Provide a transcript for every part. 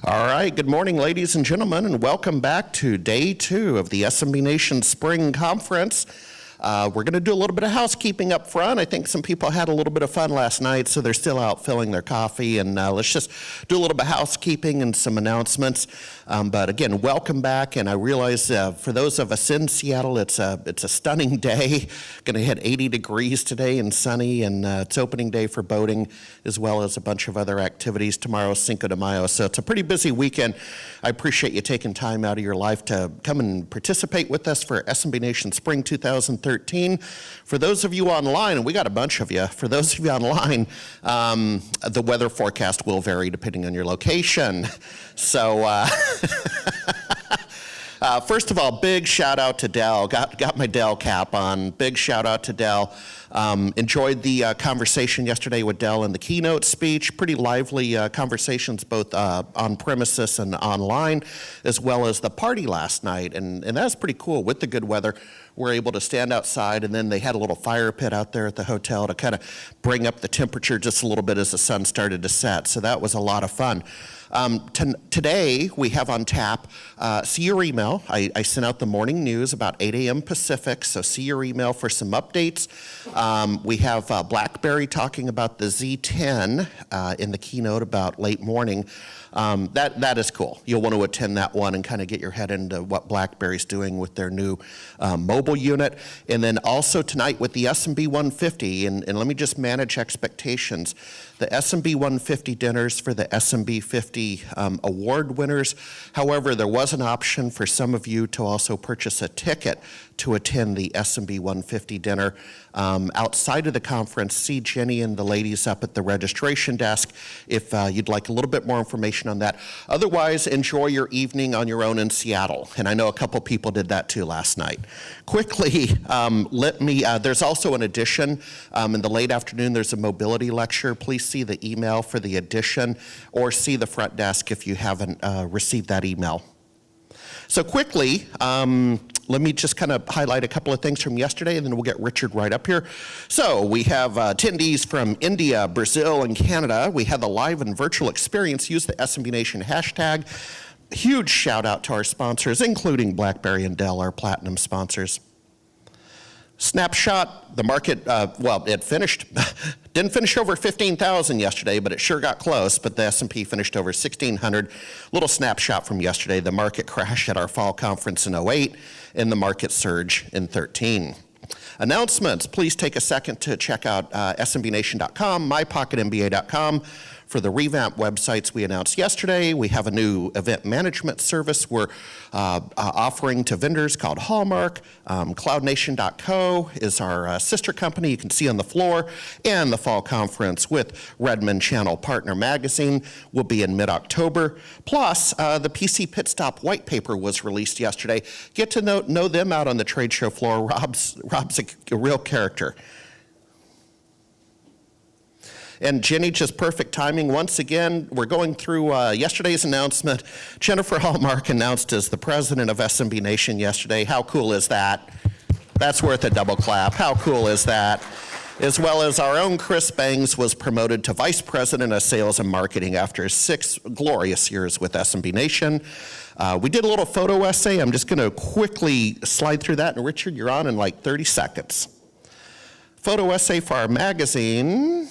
All right, good morning, ladies and gentlemen, and welcome back to day 2 of the SMB Nation Spring Conference. We're going to do a little bit of housekeeping up front. I think some people had a little bit of fun last night, so they're still out filling their coffee, and let's just do a little bit of housekeeping and some announcements. But again, welcome back, and I realize for those of us in Seattle, it's a stunning day. Going to hit 80 degrees today and sunny, and it's opening day for boating, as well as a bunch of other activities. Tomorrow's Cinco de Mayo, so it's a pretty busy weekend. I appreciate you taking time out of your life to come and participate with us for SMB Nation Spring 2013. For those of you online, and we got a bunch of you, for those of you online, the weather forecast will vary depending on your location. So first of all, big shout out to Dell. Got my Dell cap on. Big shout out to Dell. Enjoyed the conversation yesterday with Dell in the keynote speech. Pretty lively conversations both on premises and online, as well as the party last night. And that's pretty cool. With the good weather, we're able to stand outside, and then they had a little fire pit out there at the hotel to kind of bring up the temperature just a little bit as the sun started to set. So that was a lot of fun. Today, we have on tap, see your email. I sent out the morning news about 8 a.m. Pacific, so see your email for some updates. We have BlackBerry talking about the Z10 in the keynote about late morning. That is cool. You'll want to attend that one and kind of get your head into what BlackBerry's doing with their new mobile unit. And then also tonight with the SMB 150, and let me just manage expectations. The SMB 150 dinners for the SMB 50 award winners. However, there was an option for some of you to also purchase a ticket to attend the SMB 150 dinner. Outside of the conference, see Jenny and the ladies up at the registration desk if you'd like a little bit more information on that. Otherwise, enjoy your evening on your own in Seattle. And I know a couple people did that too last night. Quickly, there's also an addition. In the late afternoon, there's a mobility lecture. Please see the email for the addition, or see the front desk if you haven't received that email. So quickly, let me just kind of highlight a couple of things from yesterday, and then we'll get Richard right up here. So we have attendees from India, Brazil, and Canada. We had the live and virtual experience. Use the SMB Nation hashtag. Huge shout out to our sponsors, including BlackBerry and Dell, our platinum sponsors. Snapshot, the market, it finished, didn't finish over 15,000 yesterday, but it sure got close, but the S&P finished over 1,600. Little snapshot from yesterday, the market crashed at our fall conference in 08, and the market surge in 13. Announcements, please take a second to check out smbnation.com, mypocketmba.com. For the revamped websites we announced yesterday, we have a new event management service we're offering to vendors called Hallmark. CloudNation.co is our sister company you can see on the floor, and the fall conference with Redmond Channel Partner Magazine will be in mid-October. Plus, the PC Pit Stop white paper was released yesterday. Get to know them out on the trade show floor. Rob's a real character. And Jenny, just perfect timing. Once again, we're going through yesterday's announcement. Jennifer Hallmark announced as the president of SMB Nation yesterday. How cool is that? That's worth a double clap. How cool is that? As well as our own Chris Bangs was promoted to vice president of sales and marketing after 6 glorious years with SMB Nation. We did a little photo essay. I'm just going to quickly slide through that. And Richard, you're on in like 30 seconds. Photo essay for our magazine,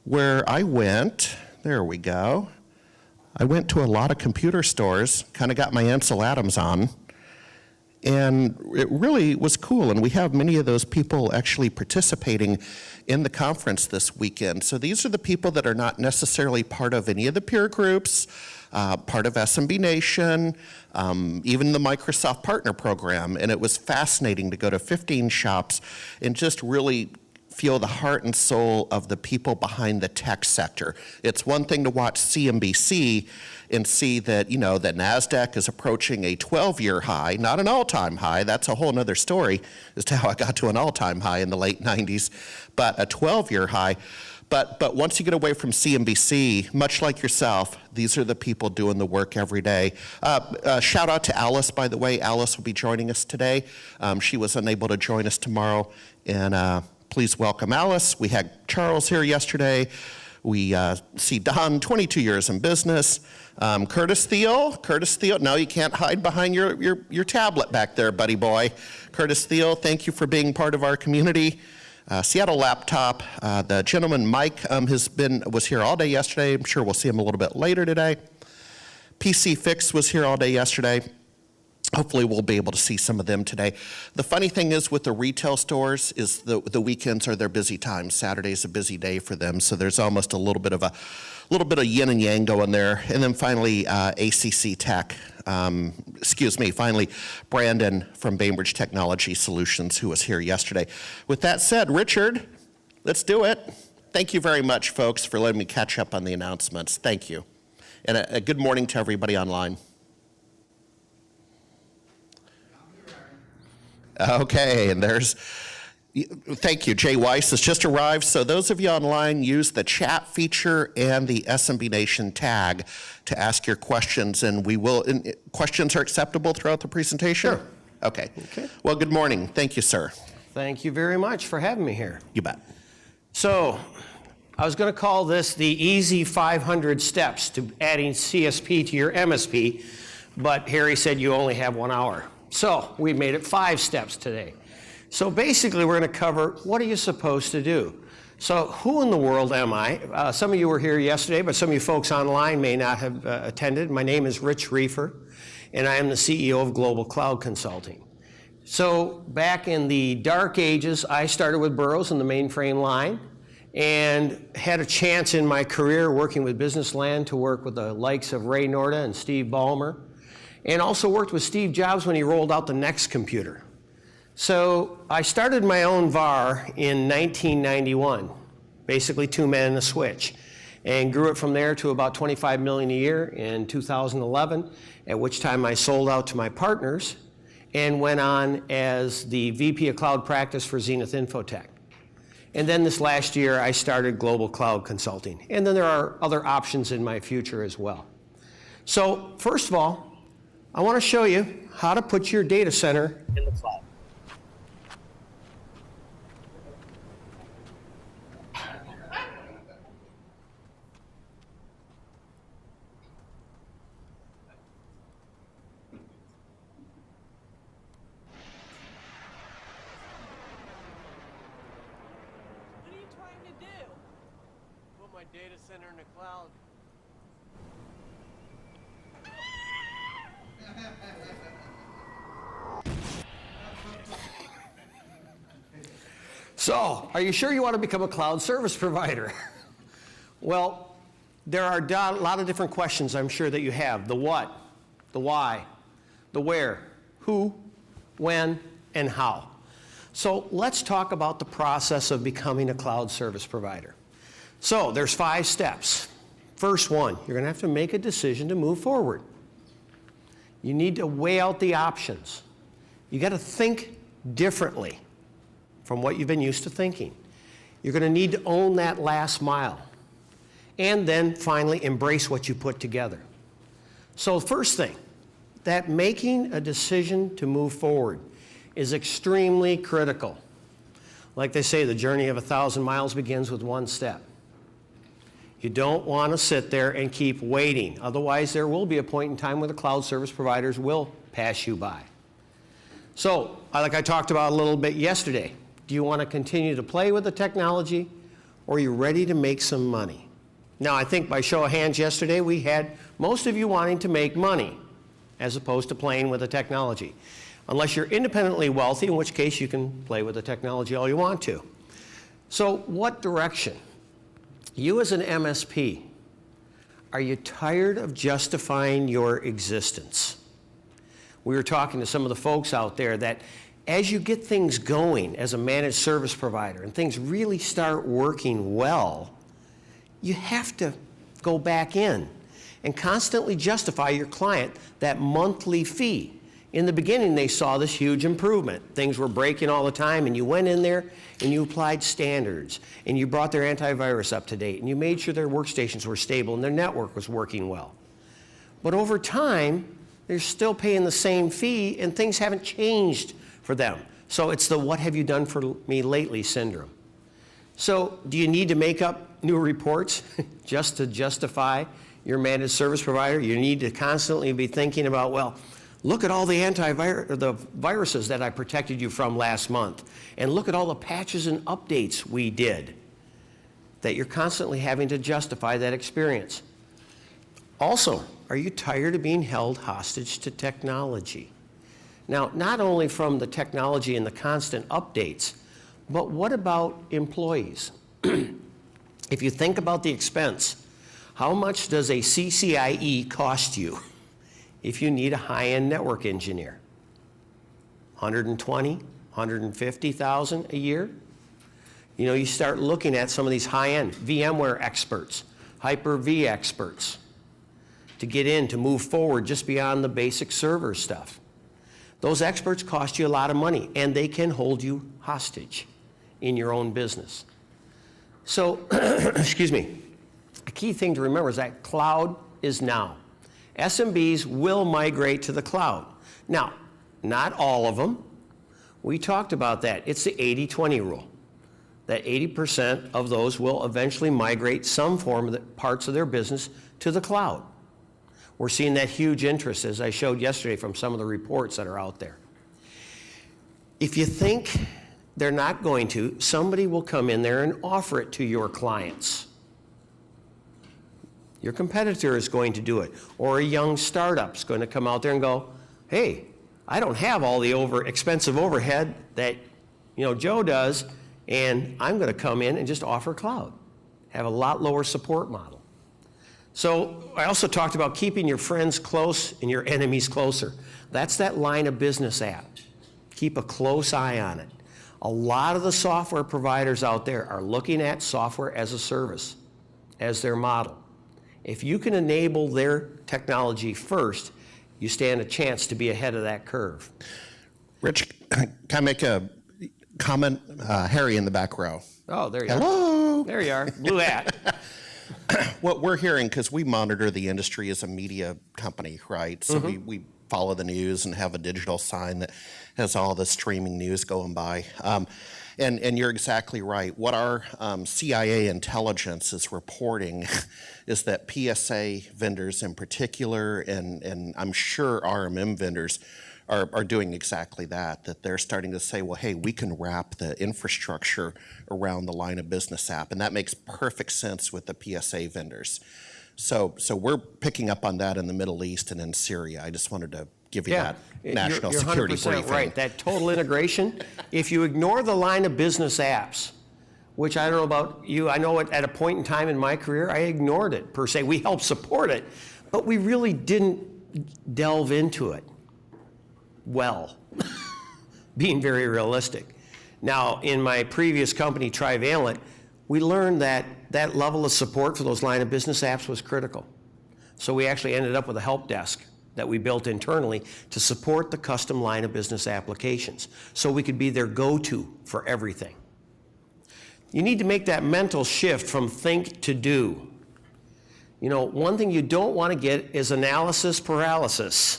where I went, there we go. I went to a lot of computer stores, kind of got my Ansel Adams on, and it really was cool. And we have many of those people actually participating in the conference this weekend. So these are the people that are not necessarily part of any of the peer groups, part of SMB Nation, even the Microsoft Partner Program. And it was fascinating to go to 15 shops and just really feel the heart and soul of the people behind the tech sector. It's one thing to watch CNBC and see that, that NASDAQ is approaching a 12-year high, not an all-time high. That's a whole other story as to how I got to an all-time high in the late 90s, but a 12-year high. But once you get away from CNBC, much like yourself, these are the people doing the work every day. Shout out to Alice, by the way. Alice will be joining us today. She was unable to join us tomorrow, and please welcome Alice. We had Charles here yesterday. We see Don, 22 years in business. Curtis Thiel, no, you can't hide behind your tablet back there, buddy boy. Curtis Thiel, thank you for being part of our community. Seattle Laptop, the gentleman Mike was here all day yesterday. I'm sure we'll see him a little bit later today. PC Fix was here all day yesterday. Hopefully we'll be able to see some of them today. The funny thing is with the retail stores is the weekends are their busy times. Saturday's a busy day for them, so there's almost a little bit of yin and yang going there. And then finally, ACC Tech. Finally, Brandon from Bainbridge Technology Solutions, who was here yesterday. With that said, Richard, let's do it. Thank you very much, folks, for letting me catch up on the announcements. Thank you. And a good morning to everybody online. Okay, and thank you. Jay Weiss has just arrived. So those of you online, use the chat feature and the SMB Nation tag to ask your questions, and questions are acceptable throughout the presentation? Sure. Okay. Well, good morning. Thank you, sir. Thank you very much for having me here. You bet. So, I was going to call this the easy 500 steps to adding CSP to your MSP, but Harry said you only have 1 hour. So, we made it 5 steps today. So basically, we're going to cover what are you supposed to do. So who in the world am I? Some of you were here yesterday, but some of you folks online may not have attended. My name is Rich Reefer, and I am the CEO of Global Cloud Consulting. So back in the dark ages, I started with Burroughs in the mainframe line and had a chance in my career working with Business Land to work with the likes of Ray Norda and Steve Ballmer, and also worked with Steve Jobs when he rolled out the next computer. So I started my own VAR in 1991, basically 2 men and a switch, and grew it from there to about 25 million a year in 2011, at which time I sold out to my partners and went on as the VP of Cloud Practice for Zenith Infotech. And then this last year, I started Global Cloud Consulting. And then there are other options in my future as well. So first of all, I want to show you how to put your data center in the cloud. What are you trying to do? Put my data center in the cloud. So, are you sure you want to become a cloud service provider? Well, there are a lot of different questions I'm sure that you have. The what, the why, the where, who, when, and how. So let's talk about the process of becoming a cloud service provider. So there's 5 steps. First one, you're going to have to make a decision to move forward. You need to weigh out the options. You got to think differently from what you've been used to thinking. You're going to need to own that last mile. And then finally embrace what you put together. So first thing, that making a decision to move forward is extremely critical. Like they say, the journey of 1,000 miles begins with 1 step. You don't want to sit there and keep waiting. Otherwise, there will be a point in time where the cloud service providers will pass you by. So, like I talked about a little bit yesterday, do you want to continue to play with the technology, or are you ready to make some money? Now, I think by show of hands yesterday, we had most of you wanting to make money as opposed to playing with the technology. Unless you're independently wealthy, in which case you can play with the technology all you want to. So what direction? You as an MSP, are you tired of justifying your existence? We were talking to some of the folks out there that as you get things going as a managed service provider and things really start working well, you have to go back in and constantly justify your client that monthly fee. In the beginning, they saw this huge improvement. Things were breaking all the time, and you went in there and you applied standards, and you brought their antivirus up to date, and you made sure their workstations were stable and their network was working well. But over time, they're still paying the same fee, and things haven't changed for them. So it's the what have you done for me lately syndrome. So do you need to make up new reports just to justify your managed service provider? You need to constantly be thinking about, well, look at all the viruses that I protected you from last month, and look at all the patches and updates we did, that you're constantly having to justify that experience. Also, are you tired of being held hostage to technology? Now, not only from the technology and the constant updates, but what about employees? If you think about the expense, how much does a CCIE cost you if you need a high-end network engineer? 120, 150,000 a year? You know, you start looking at some of these high-end VMware experts, Hyper-V experts, to get in, to move forward just beyond the basic server stuff. Those experts cost you a lot of money, and they can hold you hostage in your own business. So, excuse me, a key thing to remember is that cloud is now. SMBs will migrate to the cloud. Now, not all of them. We talked about that. It's the 80-20 rule, that 80% of those will eventually migrate some form of the parts of their business to the cloud. We're seeing that huge interest, as I showed yesterday from some of the reports that are out there. If you think they're not going to, somebody will come in there and offer it to your clients. Your competitor is going to do it, or a young startup's going to come out there and go, hey, I don't have all the expensive overhead that Joe does, and I'm going to come in and just offer cloud. Have a lot lower support model. So I also talked about keeping your friends close and your enemies closer. That's that line of business app. Keep a close eye on it. A lot of the software providers out there are looking at software as a service as their model. If you can enable their technology first, you stand a chance to be ahead of that curve. Rich, can I make a comment? Harry in the back row. Oh, there you are. Hello. There you are, blue hat. What we're hearing, because we monitor the industry as a media company, right? So we follow the news and have a digital sign that has all the streaming news going by. And you're exactly right. What our CIA intelligence is reporting is that PSA vendors in particular, and I'm sure RMM vendors, are doing exactly that, that they're starting to say, well, hey, we can wrap the infrastructure around the line of business app, and that makes perfect sense with the PSA vendors. So we're picking up on that in the Middle East and in Syria. I just wanted to give you that national security briefing. You're 100% right. That total integration, if you ignore the line of business apps, which I don't know about you, I know at a point in time in my career, I ignored it per se. We helped support it, but we really didn't delve into it well, being very realistic. Now, in my previous company, Trivalent, we learned that that level of support for those line of business apps was critical. So we actually ended up with a help desk that we built internally to support the custom line of business applications, so we could be their go-to for everything. You need to make that mental shift from think to do. One thing you don't want to get is analysis paralysis.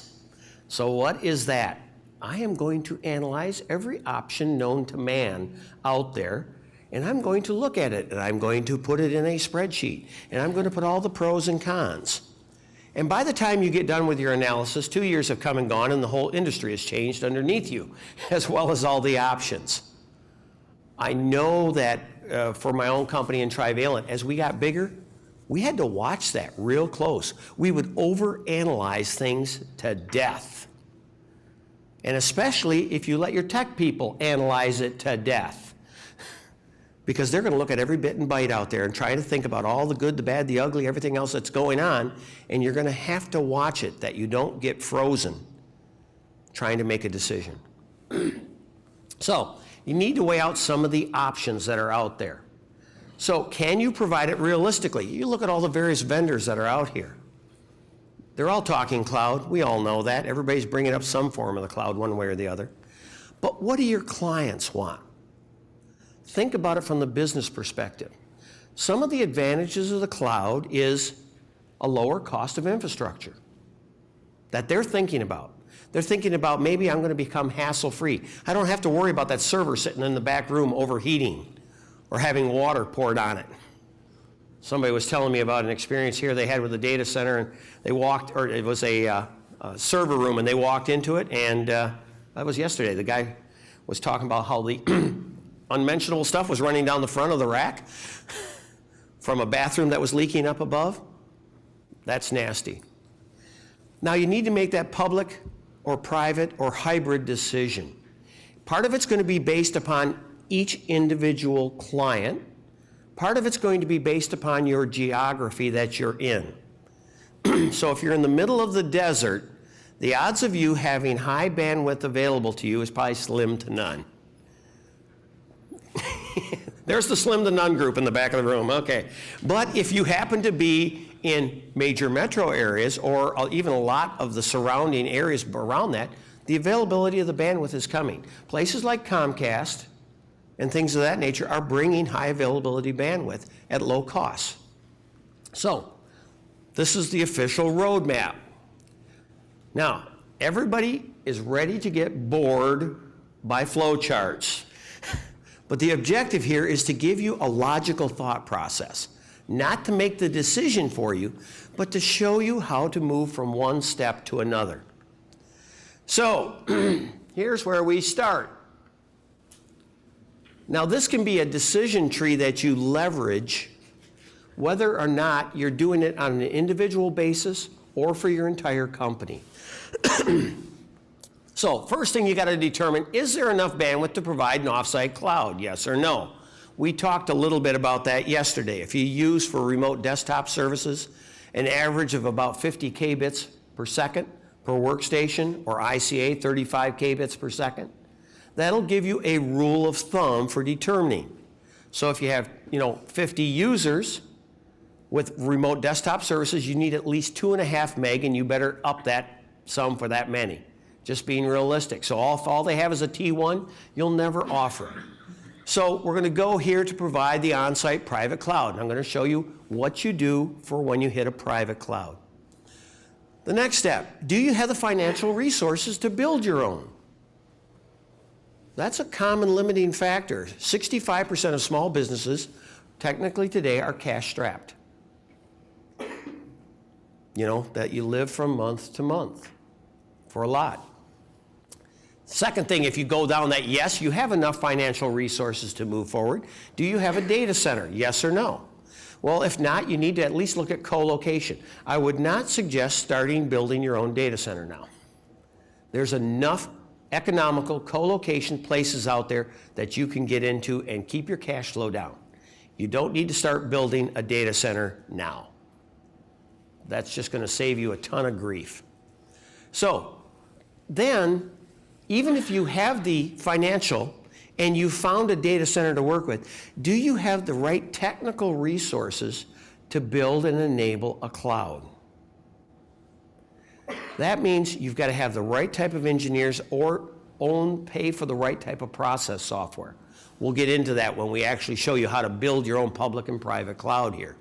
So what is that? I am going to analyze every option known to man out there, and I'm going to look at it, and I'm going to put it in a spreadsheet, and I'm going to put all the pros and cons. And by the time you get done with your analysis, 2 years have come and gone, and the whole industry has changed underneath you, as well as all the options. I know that for my own company in Trivalent, as we got bigger, we had to watch that real close. We would overanalyze things to death. And especially if you let your tech people analyze it to death. Because they're going to look at every bit and byte out there and try to think about all the good, the bad, the ugly, everything else that's going on, and you're going to have to watch it that you don't get frozen trying to make a decision. So, you need to weigh out some of the options that are out there. So, can you provide it realistically? You look at all the various vendors that are out here. They're all talking cloud. We all know that. Everybody's bringing up some form of the cloud one way or the other. But what do your clients want? Think about it from the business perspective. Some of the advantages of the cloud is a lower cost of infrastructure that they're thinking about. They're thinking about, maybe I'm going to become hassle-free. I don't have to worry about that server sitting in the back room overheating, or having water poured on it. Somebody was telling me about an experience here they had with a data center, and they walked, or it was a server room, and they walked into it, and that was yesterday. The guy was talking about how the unmentionable stuff was running down the front of the rack from a bathroom that was leaking up above. That's nasty. Now you need to make that public or private or hybrid decision. Part of it's going to be based upon each individual client. Part of it's going to be based upon your geography that you're in. So if you're in the middle of the desert, the odds of you having high bandwidth available to you is probably slim to none. There's the slim to none group in the back of the room, okay. But if you happen to be in major metro areas or even a lot of the surrounding areas around that, the availability of the bandwidth is coming. Places like Comcast and things of that nature are bringing high availability bandwidth at low costs. So, this is the official roadmap. Now, everybody is ready to get bored by flowcharts. But the objective here is to give you a logical thought process, not to make the decision for you, but to show you how to move from one step to another. So, here's where we start. Now, this can be a decision tree that you leverage whether or not you're doing it on an individual basis or for your entire company. So, first thing you got to determine, is there enough bandwidth to provide an offsite cloud? Yes or no? We talked a little bit about that yesterday. If you use for remote desktop services an average of about 50 kbits per second per workstation, or ICA 35 kbits per second, that'll give you a rule of thumb for determining. So if you have 50 users with remote desktop services, you need at least 2.5 meg, and you better up that sum for that many. Just being realistic. So if all they have is a T1, you'll never offer it. So we're going to go here to provide the on-site private cloud. And I'm going to show you what you do for when you hit a private cloud. The next step, do you have the financial resources to build your own? That's a common limiting factor. 65% of small businesses technically today are cash strapped. That you live from month to month for a lot. Second thing, if you go down that, yes, you have enough financial resources to move forward. Do you have a data center? Yes or no? Well, if not, you need to at least look at co-location. I would not suggest starting building your own data center now. There's enough economical co-location places out there that you can get into and keep your cash flow down. You don't need to start building a data center now. That's just going to save you a ton of grief. So, then, even if you have the financial and you found a data center to work with, do you have the right technical resources to build and enable a cloud? That means you've got to have the right type of engineers or pay for the right type of process software. We'll get into that when we actually show you how to build your own public and private cloud here.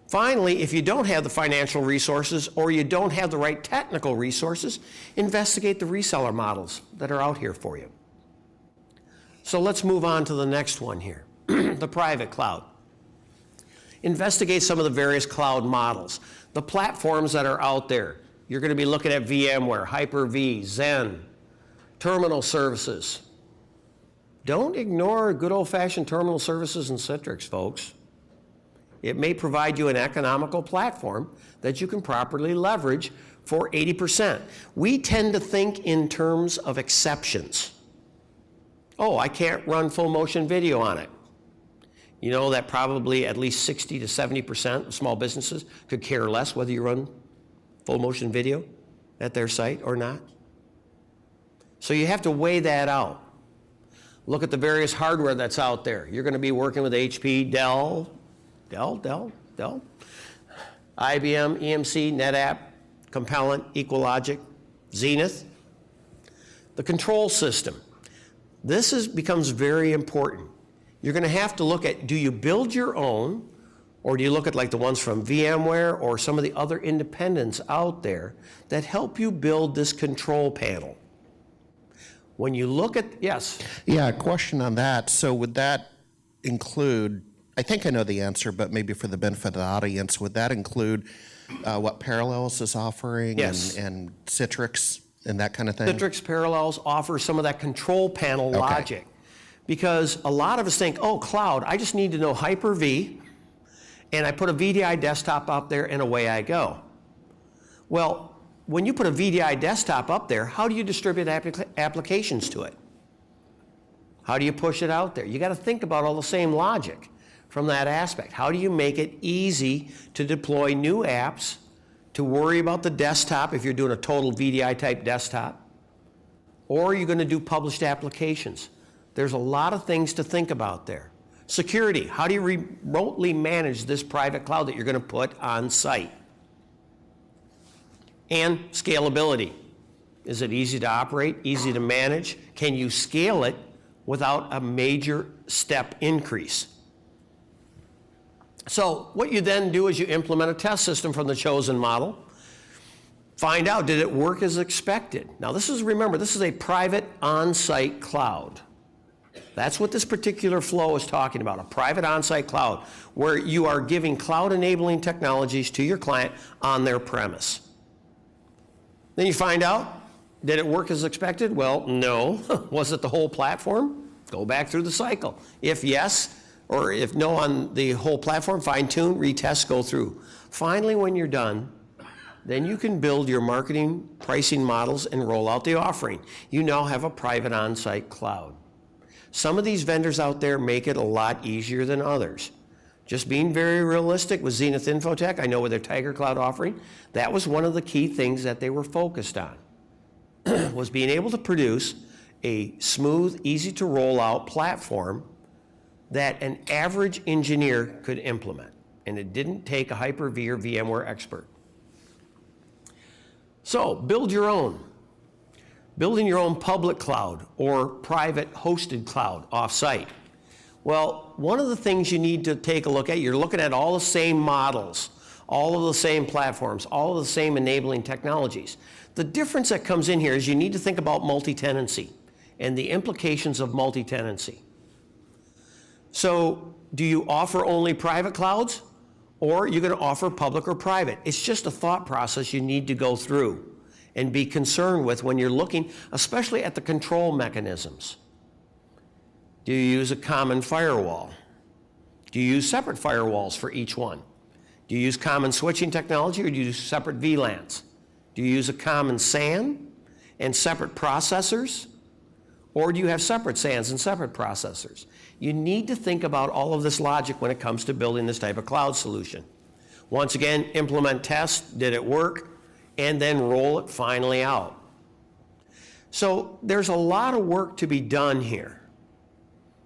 Finally, if you don't have the financial resources or you don't have the right technical resources, investigate the reseller models that are out here for you. So let's move on to the next one here, the private cloud. Investigate some of the various cloud models, the platforms that are out there. You're going to be looking at VMware, Hyper-V, Xen, terminal services. Don't ignore good old-fashioned terminal services and Citrix, folks. It may provide you an economical platform that you can properly leverage for 80%. We tend to think in terms of exceptions. Oh, I can't run full motion video on it. You know that probably at least 60 to 70% of small businesses could care less whether you run full motion video at their site or not. So you have to weigh that out. Look at the various hardware that's out there. You're going to be working with HP, Dell, IBM, EMC, NetApp, Compellent, Equalogic, Zenith. The control system. This becomes very important. You're going to have to look at, do you build your own, or do you look at like the ones from VMware or some of the other independents out there that help you build this control panel? When you look at, yes? Yeah, a question on that. So would that include, I think I know the answer, but maybe for the benefit of the audience, would that include what Parallels is offering? Yes. And Citrix and that kind of thing? Citrix Parallels offers some of that control panel logic. Because a lot of us think, oh, cloud, I just need to know Hyper-V, and I put a VDI desktop up there, and away I go. Well, when you put a VDI desktop up there, how do you distribute applications to it? How do you push it out there? You got to think about all the same logic from that aspect. How do you make it easy to deploy new apps, to worry about the desktop if you're doing a total VDI type desktop, or you're going to do published applications? There's a lot of things to think about there. Security, how do you remotely manage this private cloud that you're going to put on site? And scalability. Is it easy to operate, easy to manage? Can you scale it without a major step increase? So what you then do is you implement a test system from the chosen model. Find out, did it work as expected? Now remember, this is a private on-site cloud. That's what this particular flow is talking about, a private on-site cloud, where you are giving cloud-enabling technologies to your client on their premise. Then you find out, did it work as expected? Well, no. Was it the whole platform? Go back through the cycle. If yes, or if no on the whole platform, fine-tune, retest, go through. Finally, when you're done, then you can build your marketing pricing models and roll out the offering. You now have a private on-site cloud. Some of these vendors out there make it a lot easier than others. Just being very realistic with Zenith Infotech, I know with their Tiger Cloud offering, that was one of the key things that they were focused on, was being able to produce a smooth, easy to roll out platform that an average engineer could implement. And it didn't take a Hyper-V or VMware expert. So build your own. Building your own public cloud or private hosted cloud off-site. Well, one of the things you need to take a look at, you're looking at all the same models, all of the same platforms, all of the same enabling technologies. The difference that comes in here is you need to think about multi-tenancy and the implications of multi-tenancy. So do you offer only private clouds, or are you going to offer public or private? It's just a thought process you need to go through and be concerned with when you're looking, especially at the control mechanisms. Do you use a common firewall? Do you use separate firewalls for each one? Do you use common switching technology, or do you use separate VLANs? Do you use a common SAN and separate processors? Or do you have separate SANs and separate processors? You need to think about all of this logic when it comes to building this type of cloud solution. Once again, implement test, did it work? And then roll it finally out. So there's a lot of work to be done here,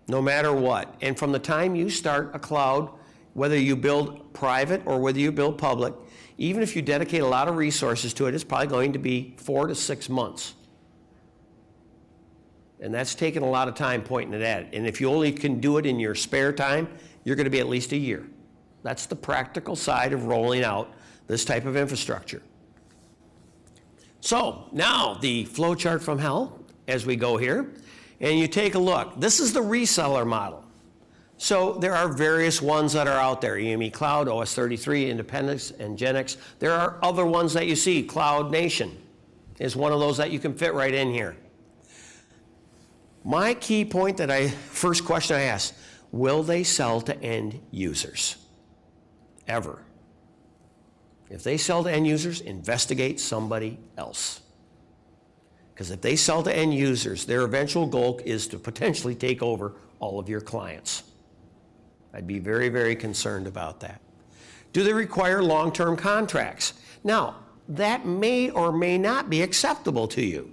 no matter what. And from the time you start a cloud, whether you build private or whether you build public, even if you dedicate a lot of resources to it, it's probably going to be 4 to 6 months. And that's taking a lot of time pointing it at it. And if you only can do it in your spare time, you're going to be at least a year. That's the practical side of rolling out this type of infrastructure. So now the flow chart from hell as we go here, and you take a look. This is the reseller model. So there are various ones that are out there, EME Cloud, OS33, Independence, and Genix. There are other ones that you see. Cloud Nation is one of those that you can fit right in here. My key point first question I asked, will they sell to end users? Ever? If they sell to end users, investigate somebody else. Because if they sell to end users, their eventual goal is to potentially take over all of your clients. I'd be very, very concerned about that. Do they require long-term contracts? Now, that may or may not be acceptable to you.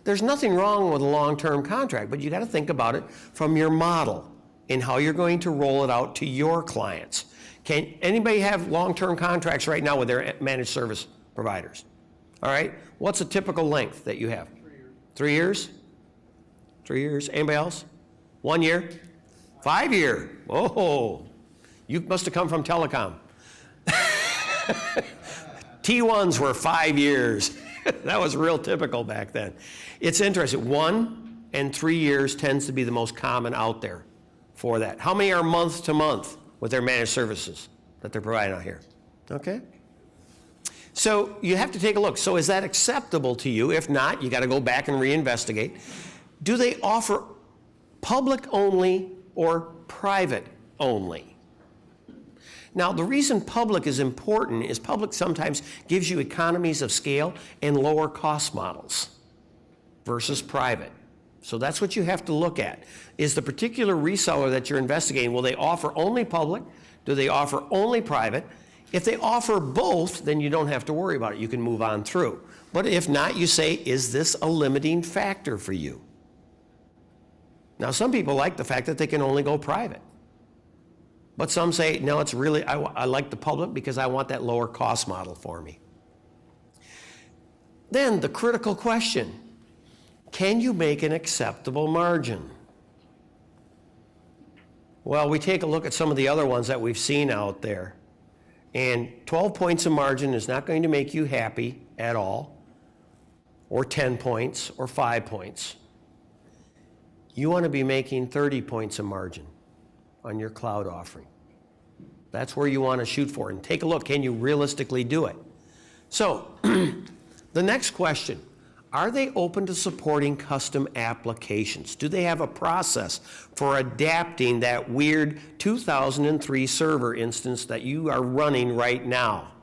There's nothing wrong with a long-term contract, but you got to think about it from your model and how you're going to roll it out to your clients. Can anybody have long-term contracts right now with their managed service providers? All right. What's a typical length that you have? 3 years. 3 years? 3 years. Anybody else? 1 year? 5 year. Whoa. You must have come from telecom. T1s were 5 years. That was real typical back then. It's interesting. 1 and 3 years tends to be the most common out there for that. How many are month to month with their managed services that they're providing out here? Okay? So you have to take a look. So is that acceptable to you? If not, you got to go back and reinvestigate. Do they offer public only or private only? Now, the reason public is important is public sometimes gives you economies of scale and lower cost models versus private. So that's what you have to look at. Is the particular reseller that you're investigating, will they offer only public? Do they offer only private? If they offer both, then you don't have to worry about it. You can move on through. But if not, you say, is this a limiting factor for you? Now, some people like the fact that they can only go private. But some say, no, it's really, I like the public because I want that lower cost model for me. Then the critical question, can you make an acceptable margin? Well, we take a look at some of the other ones that we've seen out there. And 12 points of margin is not going to make you happy at all, or 10 points, or 5 points. You want to be making 30 points of margin on your cloud offering. That's where you want to shoot for. And take a look, can you realistically do it? So, the next question, are they open to supporting custom applications? Do they have a process for adapting that weird 2003 server instance that you are running right now?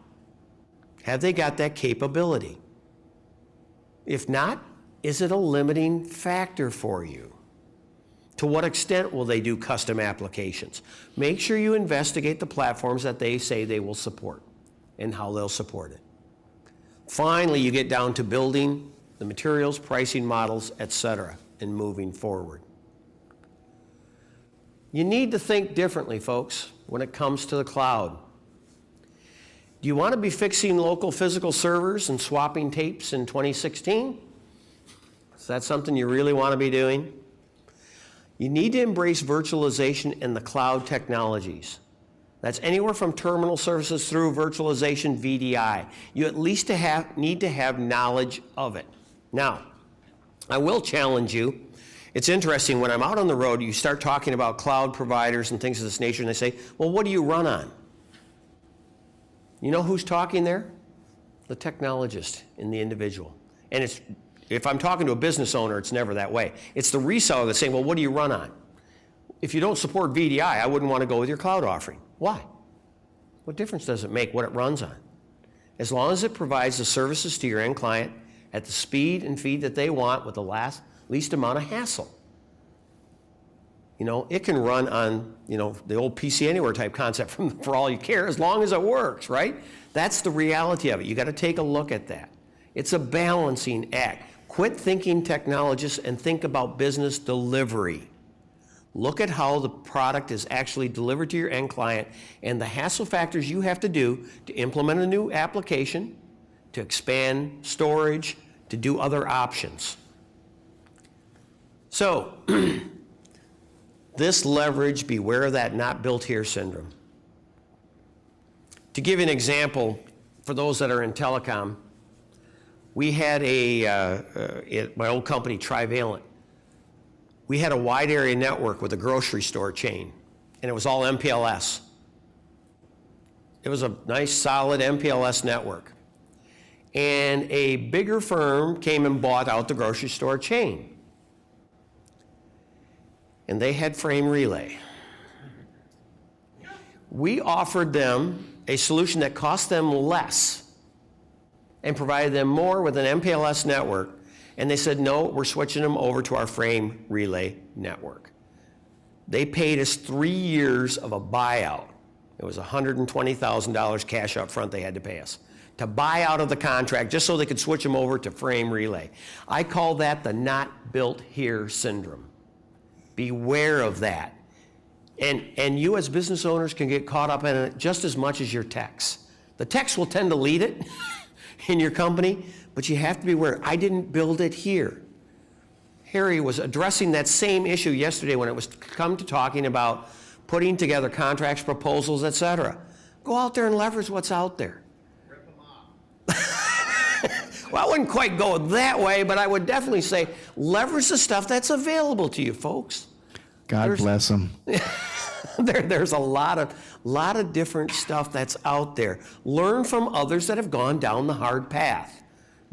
Have they got that capability? If not, is it a limiting factor for you? To what extent will they do custom applications? Make sure you investigate the platforms that they say they will support and how they'll support it. Finally, you get down to building the materials, pricing models, etc., and moving forward. You need to think differently, folks, when it comes to the cloud. Do you want to be fixing local physical servers and swapping tapes in 2016? Is that something you really want to be doing? You need to embrace virtualization and the cloud technologies. That's anywhere from terminal services through virtualization VDI. You at least need to have knowledge of it. Now, I will challenge you. It's interesting, when I'm out on the road, you start talking about cloud providers and things of this nature, and they say, well, what do you run on? You know who's talking there? The technologist in the individual. And it's, if I'm talking to a business owner, it's never that way. It's the reseller that's saying, well, what do you run on? If you don't support VDI, I wouldn't want to go with your cloud offering. Why? What difference does it make what it runs on? As long as it provides the services to your end client at the speed and feed that they want with the least amount of hassle. You know, it can run on, the old PC Anywhere type concept for all you care, as long as it works, right? That's the reality of it. You got to take a look at that. It's a balancing act. Quit thinking technologists and think about business delivery. Look at how the product is actually delivered to your end client and the hassle factors you have to do to implement a new application, to expand storage, to do other options. So, this leverage, beware of that not built here syndrome. To give you an example, for those that are in telecom, we had my old company, Trivalent, we had a wide area network with a grocery store chain, and it was all MPLS. It was a nice, solid MPLS network. And a bigger firm came and bought out the grocery store chain. And they had frame relay. We offered them a solution that cost them less and provided them more with an MPLS network. And they said, no, we're switching them over to our frame relay network. They paid us 3 years of a buyout. It was $120,000 cash up front they had to pay us to buy out of the contract just so they could switch them over to frame relay. I call that the not built here syndrome. Beware of that. And you as business owners can get caught up in it just as much as your techs. The techs will tend to lead it in your company, but you have to be aware, I didn't build it here. Harry was addressing that same issue yesterday when it was come to talking about putting together contracts, proposals, etc. Go out there and leverage what's out there. Rip them off. Well, I wouldn't quite go that way, but I would definitely say leverage the stuff that's available to you, folks. God bless them. There's a lot of different stuff that's out there. Learn from others that have gone down the hard path.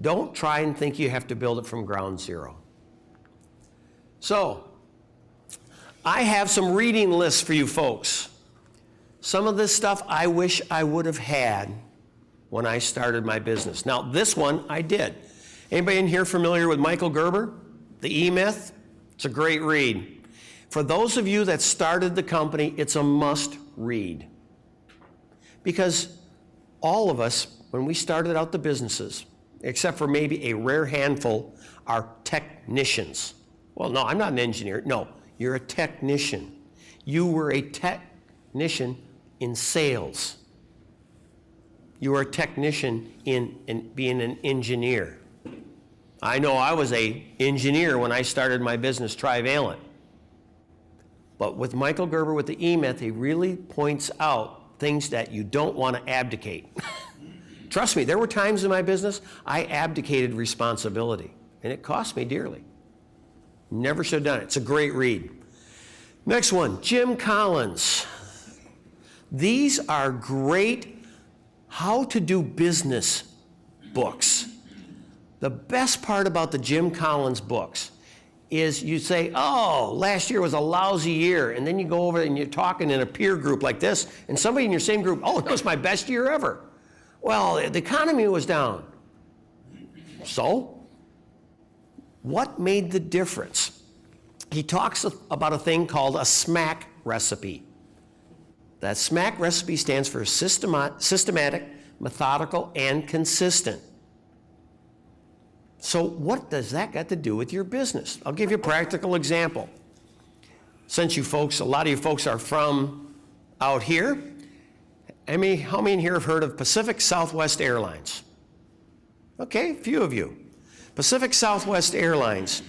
Don't try and think you have to build it from ground zero. So, I have some reading lists for you folks. Some of this stuff I wish I would have had when I started my business. Now, this one I did. Anybody in here familiar with Michael Gerber? The E-Myth? It's a great read. For those of you that started the company, it's a must read. Because all of us, when we started out the businesses, except for maybe a rare handful, are technicians. Well, no, I'm not an engineer. No, you're a technician. You were a technician in sales. You were a technician in being an engineer. I know I was an engineer when I started my business, Trivalent. But with Michael Gerber, with the E-Myth, he really points out things that you don't want to abdicate. Trust me, there were times in my business I abdicated responsibility, and it cost me dearly. Never should have done it. It's a great read. Next one, Jim Collins. These are great how to do business books. The best part about the Jim Collins books is you say, oh, last year was a lousy year, and then you go over and you're talking in a peer group like this, and somebody in your same group, oh, it was my best year ever. Well, the economy was down. So, what made the difference? He talks about a thing called a SMAC recipe. That SMAC recipe stands for systematic, methodical, and consistent. So what does that got to do with your business? I'll give you a practical example. Since you folks, a lot of you folks are from out here, how many in here have heard of Pacific Southwest Airlines? Okay, a few of you. Pacific Southwest Airlines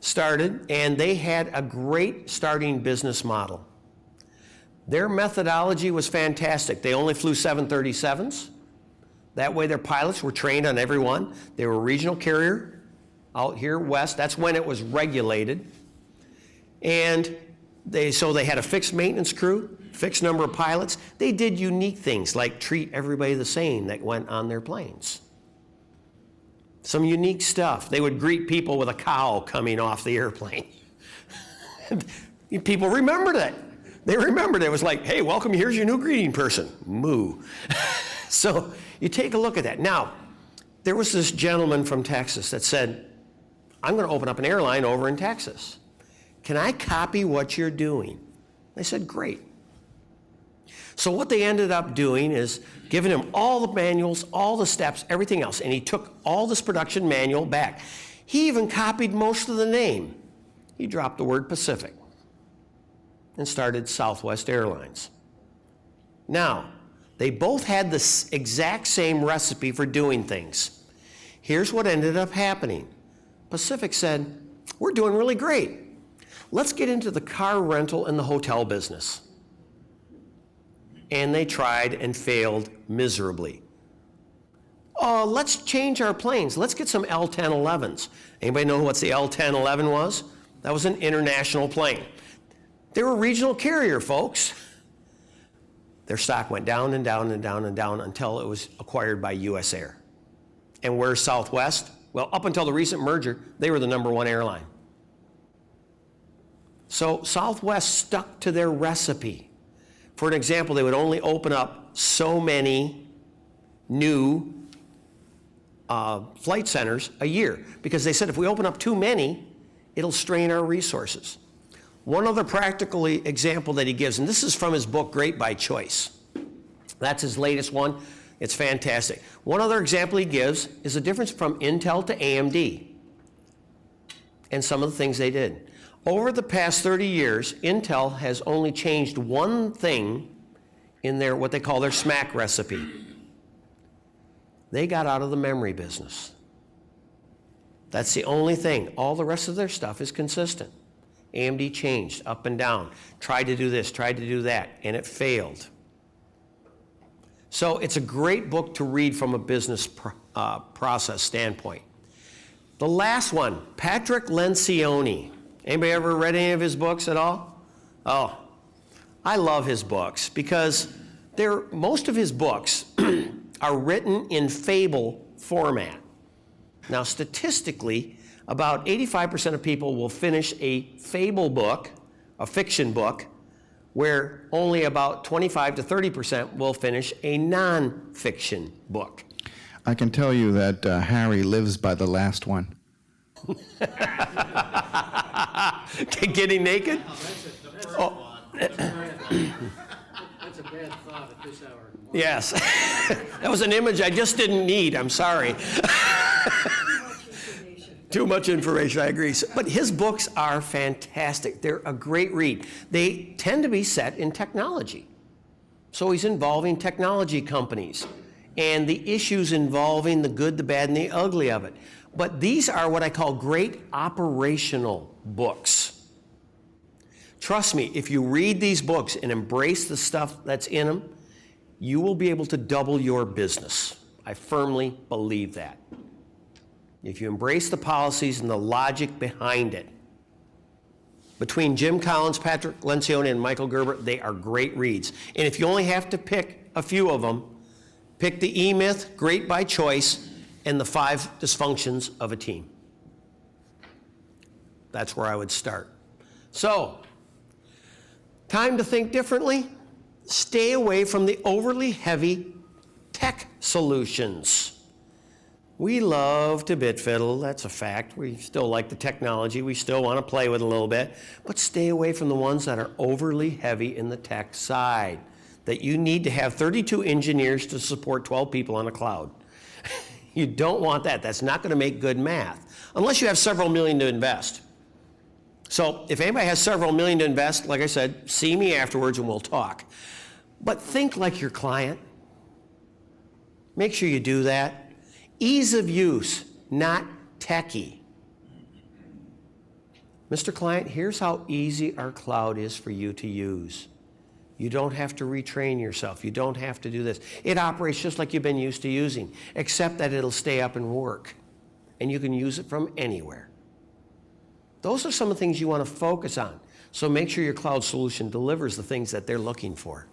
started, and they had a great starting business model. Their methodology was fantastic. They only flew 737s. That way their pilots were trained on every one. They were a regional carrier out here west. That's when it was regulated. And so they had a fixed maintenance crew, fixed number of pilots. They did unique things like treat everybody the same that went on their planes. Some unique stuff. They would greet people with a cow coming off the airplane. People remembered it. They remembered it. It was like, hey, welcome, here's your new greeting person. Moo. So you take a look at that. Now, there was this gentleman from Texas that said, I'm going to open up an airline over in Texas. Can I copy what you're doing? They said, great. So what they ended up doing is giving him all the manuals, all the steps, everything else, and he took all this production manual back. He even copied most of the name. He dropped the word Pacific and started Southwest Airlines. Now, they both had the exact same recipe for doing things. Here's what ended up happening. Pacific said, we're doing really great. Let's get into the car rental and the hotel business. And they tried and failed miserably. Oh, let's change our planes. Let's get some L-1011s. Anybody know what the L-1011 was? That was an international plane. They were a regional carrier, folks. Their stock went down and down and down and down until it was acquired by US Air. And where's Southwest? Well, up until the recent merger, they were the #1 airline. So Southwest stuck to their recipe. For an example, they would only open up so many new flight centers a year because they said if we open up too many, it'll strain our resources. One other practical example that he gives, and this is from his book, Great by Choice. That's his latest one. It's fantastic. One other example he gives is the difference from Intel to AMD and some of the things they did. Over the past 30 years, Intel has only changed one thing in their, what they call their SMAC recipe. They got out of the memory business. That's the only thing. All the rest of their stuff is consistent. AMD changed up and down, tried to do this, tried to do that, and it failed. So it's a great book to read from a business process standpoint. The last one, Patrick Lencioni. Anybody ever read any of his books at all? Oh, I love his books because most of his books are written in fable format. Now, statistically, about 85% of people will finish a fable book, a fiction book, where only about 25 to 30% will finish a non-fiction book. I can tell you that Harry lives by the last one. Getting naked? Oh. That's a bad thought at this hour. Yes. That was an image I just didn't need. I'm sorry. Too much information, I agree. But his books are fantastic. They're a great read. They tend to be set in technology. So he's involving technology companies and the issues involving the good, the bad, and the ugly of it. But these are what I call great operational books. Trust me, if you read these books and embrace the stuff that's in them, you will be able to double your business. I firmly believe that. If you embrace the policies and the logic behind it. Between Jim Collins, Patrick Lencioni, and Michael Gerber, they are great reads. And if you only have to pick a few of them, pick the E-Myth, Great by Choice, and the 5 Dysfunctions of a Team. That's where I would start. So, time to think differently. Stay away from the overly heavy tech solutions. We love to bit fiddle, that's a fact. We still like the technology, we still want to play with it a little bit, but stay away from the ones that are overly heavy in the tech side, that you need to have 32 engineers to support 12 people on a cloud. You don't want that. That's not going to make good math, unless you have several million to invest. So if anybody has several million to invest, like I said, see me afterwards and we'll talk. But think like your client. Make sure you do that. Ease of use, not techie. Mr. Client, here's how easy our cloud is for you to use. You don't have to retrain yourself. You don't have to do this. It operates just like you've been used to using, except that it'll stay up and work. And you can use it from anywhere. Those are some of the things you want to focus on. So make sure your cloud solution delivers the things that they're looking for.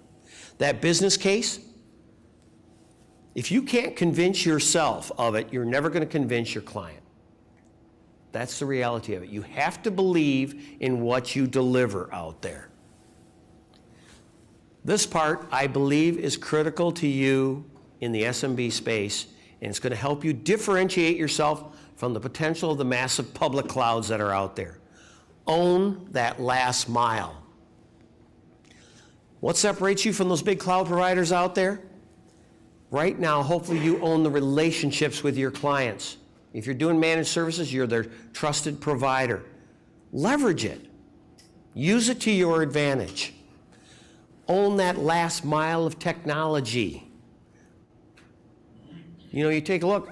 That business case, if you can't convince yourself of it, you're never going to convince your client. That's the reality of it. You have to believe in what you deliver out there. This part, I believe, is critical to you in the SMB space, and it's going to help you differentiate yourself from the potential of the massive public clouds that are out there. Own that last mile. What separates you from those big cloud providers out there? Right now, hopefully you own the relationships with your clients. If you're doing managed services, you're their trusted provider. Leverage it. Use it to your advantage. Own that last mile of technology. You know, you take a look,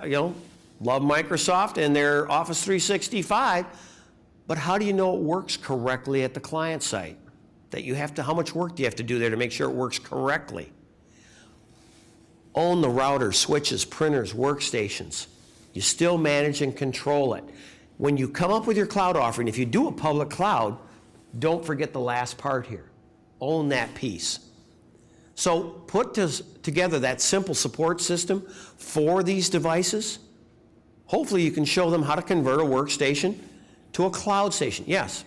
love Microsoft and their Office 365, but how do you know it works correctly at the client site? How much work do you have to do there to make sure it works correctly? Own the routers, switches, printers, workstations. You still manage and control it. When you come up with your cloud offering, if you do a public cloud, don't forget the last part here. Own that piece. So put together that simple support system for these devices. Hopefully you can show them how to convert a workstation to a cloud station. Yes?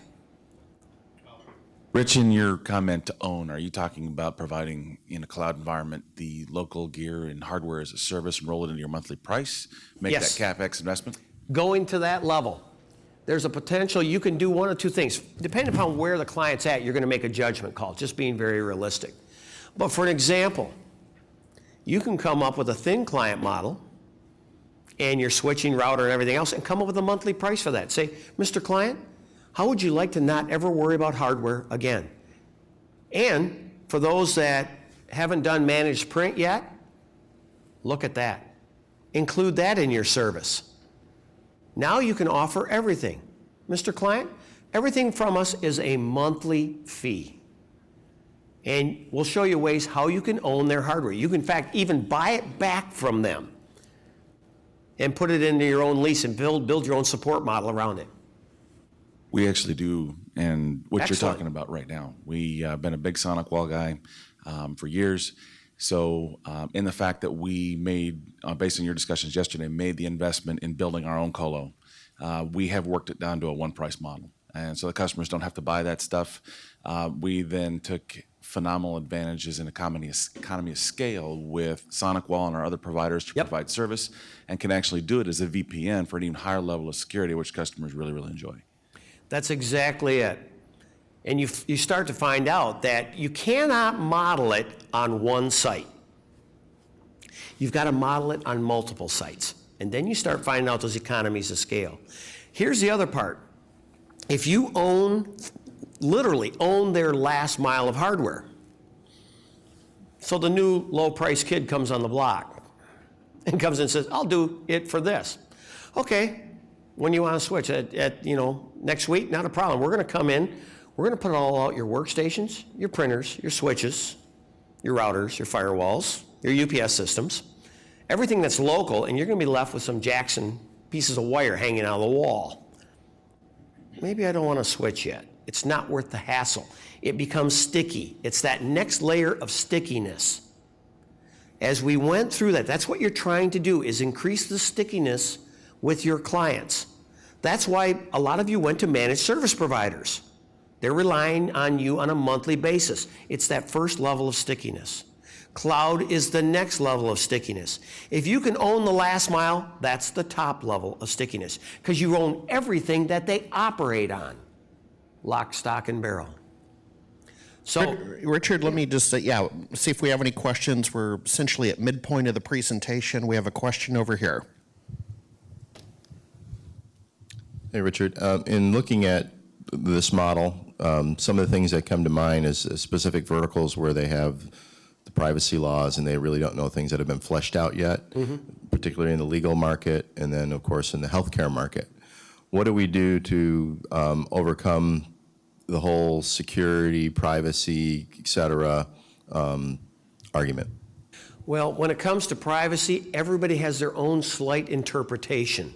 Rich, in your comment to own, are you talking about providing in a cloud environment the local gear and hardware as a service and roll it into your monthly price? Make Yes. that CapEx investment? Going to that level, there's a potential you can do one of two things. Depending upon where the client's at, you're going to make a judgment call, just being very realistic. But for an example, you can come up with a thin client model and your switching router and everything else and come up with a monthly price for that. Say, Mr. Client, how would you like to not ever worry about hardware again? And for those that haven't done managed print yet, look at that. Include that in your service. Now you can offer everything. Mr. Client, everything from us is a monthly fee. And we'll show you ways how you can own their hardware. You can, in fact, even buy it back from them and put it into your own lease and build your own support model around it. We actually do, and what Excellent. you're talking about right now. We been a big Sonic Wall guy for years. So in the fact that we made, based on your discussions yesterday, made the investment in building our own colo, we have worked it down to a one-price model. And so the customers don't have to buy that stuff. We then took phenomenal advantages in economy of scale with Sonic Wall and our other providers to provide service, and can actually do it as a VPN for an even higher level of security, which customers really, really enjoy. That's exactly it. And you start to find out that you cannot model it on one site. You've got to model it on multiple sites. And then you start finding out those economies of scale. Here's the other part. If you literally own their last mile of hardware, so the new low-price kid comes on the block and comes in and says, I'll do it for this. Okay, when you want to switch next week, not a problem. We're going to come in, we're going to put all out your workstations, your printers, your switches, your routers, your firewalls, your UPS systems, everything that's local, and you're going to be left with some Jackson pieces of wire hanging out of the wall. Maybe I don't want to switch yet. It's not worth the hassle. It becomes sticky. It's that next layer of stickiness. As we went through that, that's what you're trying to do, is increase the stickiness with your clients. That's why a lot of you went to managed service providers. They're relying on you on a monthly basis. It's that first level of stickiness. Cloud is the next level of stickiness. If you can own the last mile, that's the top level of stickiness, because you own everything that they operate on. Lock, stock, and barrel. So, Richard, let me just see if we have any questions. We're essentially at midpoint of the presentation. We have a question over here. Hey, Richard. In looking at this model, some of the things that come to mind is specific verticals where they have the privacy laws and they really don't know things that have been fleshed out yet, particularly in the legal market and then, of course, in the healthcare market. What do we do to overcome the whole security, privacy, et cetera, argument? well, when it comes to privacy, everybody has their own slight interpretation.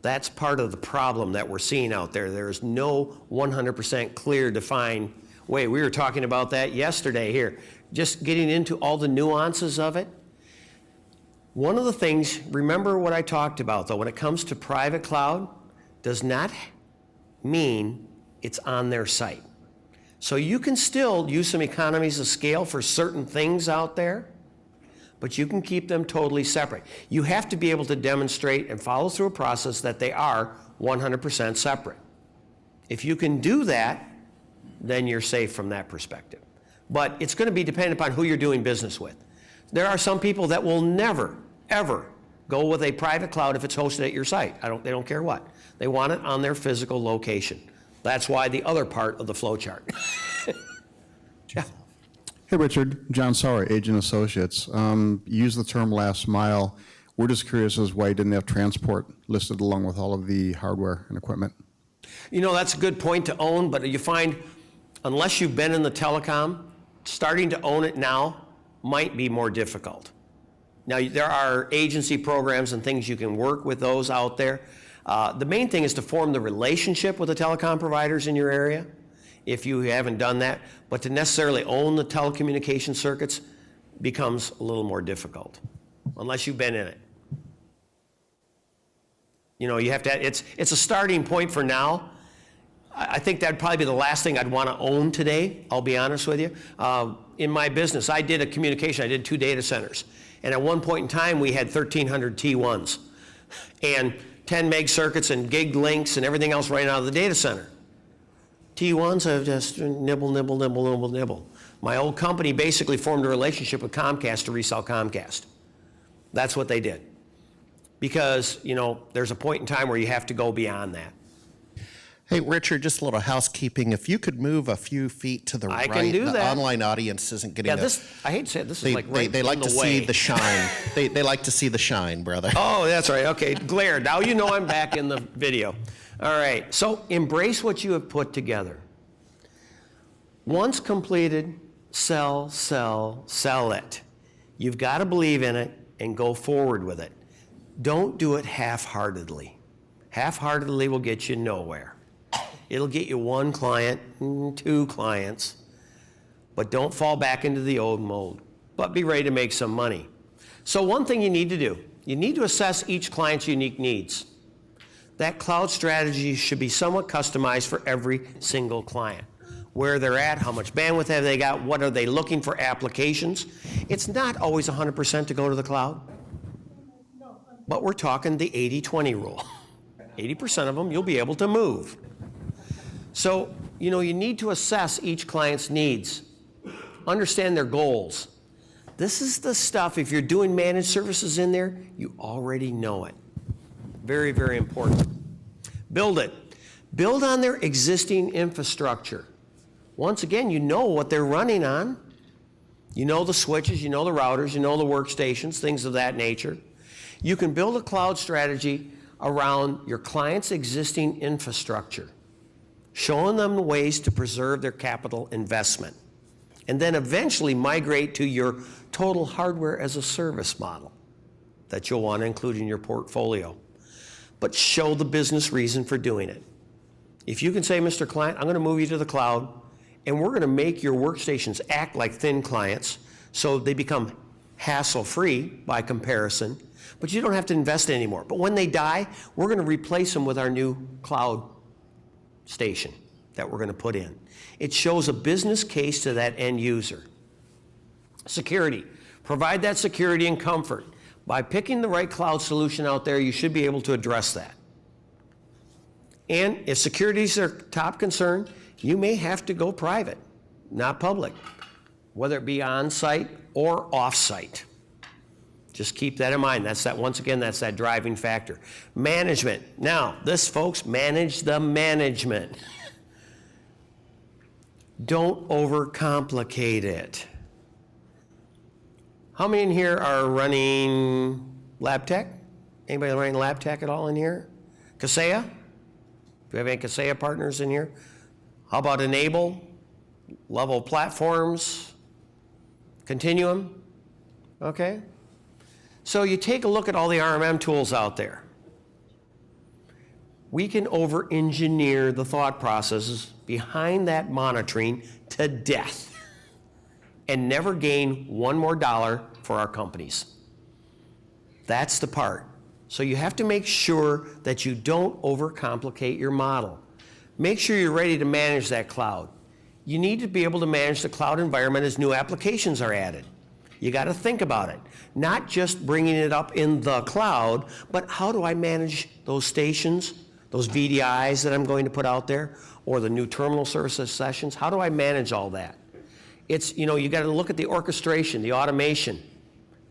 That's part of the problem that we're seeing out there. There's no 100% clear, defined way. We were talking about that yesterday here, just getting into all the nuances of it. One of the things, remember what I talked about though, when it comes to private cloud, does not mean it's on their site. So you can still use some economies of scale for certain things out there, but you can keep them totally separate. You have to be able to demonstrate and follow through a process that they are 100% separate. If you can do that, then you're safe from that perspective. But it's going to be dependent upon who you're doing business with. There are some people that will never, ever go with a private cloud if it's hosted at your site. They don't care what. They want it on their physical location. That's why the other part of the flow chart. Yeah. Hey, Richard. John Sauer, Agent Associates. You use the term last mile. We're just curious as why you didn't have transport listed along with all of the hardware and equipment. You know, that's a good point to own, but you find, unless you've been in the telecom, starting to own it now might be more difficult. Now, there are agency programs and things you can work with those out there. The main thing is to form the relationship with the telecom providers in your area, if you haven't done that. But to necessarily own the telecommunication circuits becomes a little more difficult, unless you've been in it. You know, you have to, it's a starting point for now. I think that'd probably be the last thing I'd want to own today, I'll be honest with you. In my business, I did a communication, I did 2 data centers. And at one point in time, we had 1,300 T1s and 10 meg circuits and gig links and everything else right out of the data center. T1s have just nibble, nibble, nibble, nibble, nibble. My old company basically formed a relationship with Comcast to resell Comcast. That's what they did. Because, you know, there's a point in time where you have to go beyond that. Hey, Richard, just a little housekeeping. If you could move a few feet to the right, can do the that. online audience isn't getting Yeah, I hate to say it, this is like right they like in to the way. see the shine. they like to see the shine, brother. Oh, that's right. Okay, glare. Now you know I'm back in the video. All right, so embrace what you have put together. Once completed, sell, sell, sell it. You've got to believe in it and go forward with it. Don't do it half-heartedly. Half-heartedly will get you nowhere. It'll get you 1 client, 2 clients, but don't fall back into the old mold, but be ready to make some money. So one thing you need to do, you need to assess each client's unique needs. That cloud strategy should be somewhat customized for every single client. Where they're at, how much bandwidth have they got, what are they looking for applications. It's not always 100% to go to the cloud, but we're talking the 80-20 rule. 80% of them you'll be able to move. So, you need to assess each client's needs, understand their goals. This is the stuff, if you're doing managed services in there, you already know it. Very, very important. Build it. Build on their existing infrastructure. Once again, you know what they're running on. You know the switches, you know the routers, you know the workstations, things of that nature. You can build a cloud strategy around your client's existing infrastructure, showing them ways to preserve their capital investment, and then eventually migrate to your total hardware as a service model that you'll want to include in your portfolio. But show the business reason for doing it. If you can say, Mr. Client, I'm going to move you to the cloud, and we're going to make your workstations act like thin clients so they become hassle-free by comparison, but you don't have to invest anymore. But when they die, we're going to replace them with our new cloud station that we're going to put in. It shows a business case to that end user. Security. Provide that security and comfort. By picking the right cloud solution out there, you should be able to address that. And if security is their top concern, you may have to go private, not public, whether it be on-site or off-site. Just keep that in mind. Once again, that's that driving factor. Management. Now, this, folks, manage the management. Don't overcomplicate it. How many in here are running LabTech? Anybody running LabTech at all in here? Kaseya? Do we have any Kaseya partners in here? How about Enable? Level Platforms? Continuum? Okay. So you take a look at all the RMM tools out there. We can over-engineer the thought processes behind that monitoring to death and never gain one more dollar for our companies. That's the part. So you have to make sure that you don't overcomplicate your model. Make sure you're ready to manage that cloud. You need to be able to manage the cloud environment as new applications are added. You got to think about it. Not just bringing it up in the cloud, but how do I manage those stations, those VDIs that I'm going to put out there, or the new terminal services sessions? How do I manage all that? It's, you got to look at the orchestration, the automation.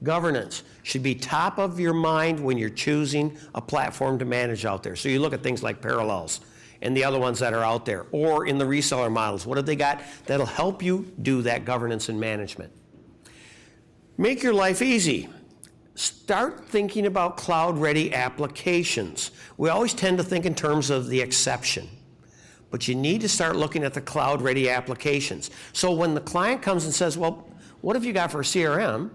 Governance should be top of your mind when you're choosing a platform to manage out there. So you look at things like Parallels and the other ones that are out there, or in the reseller models. What have they got that'll help you do that governance and management? Make your life easy. Start thinking about cloud-ready applications. We always tend to think in terms of the exception, but you need to start looking at the cloud-ready applications. So when the client comes and says, well, what have you got for a CRM?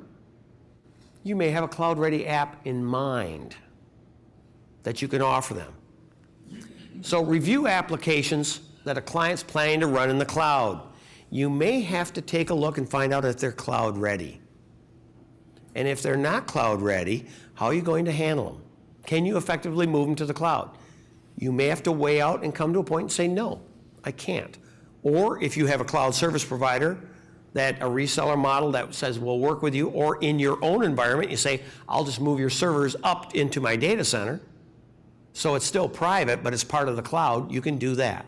You may have a cloud-ready app in mind that you can offer them. So review applications that a client's planning to run in the cloud. You may have to take a look and find out if they're cloud-ready. And if they're not cloud-ready, how are you going to handle them? Can you effectively move them to the cloud? You may have to weigh out and come to a point and say, no, I can't. Or if you have a cloud service provider, that a reseller model that says we'll work with you, or in your own environment, you say, I'll just move your servers up into my data center, so it's still private, but it's part of the cloud. You can do that.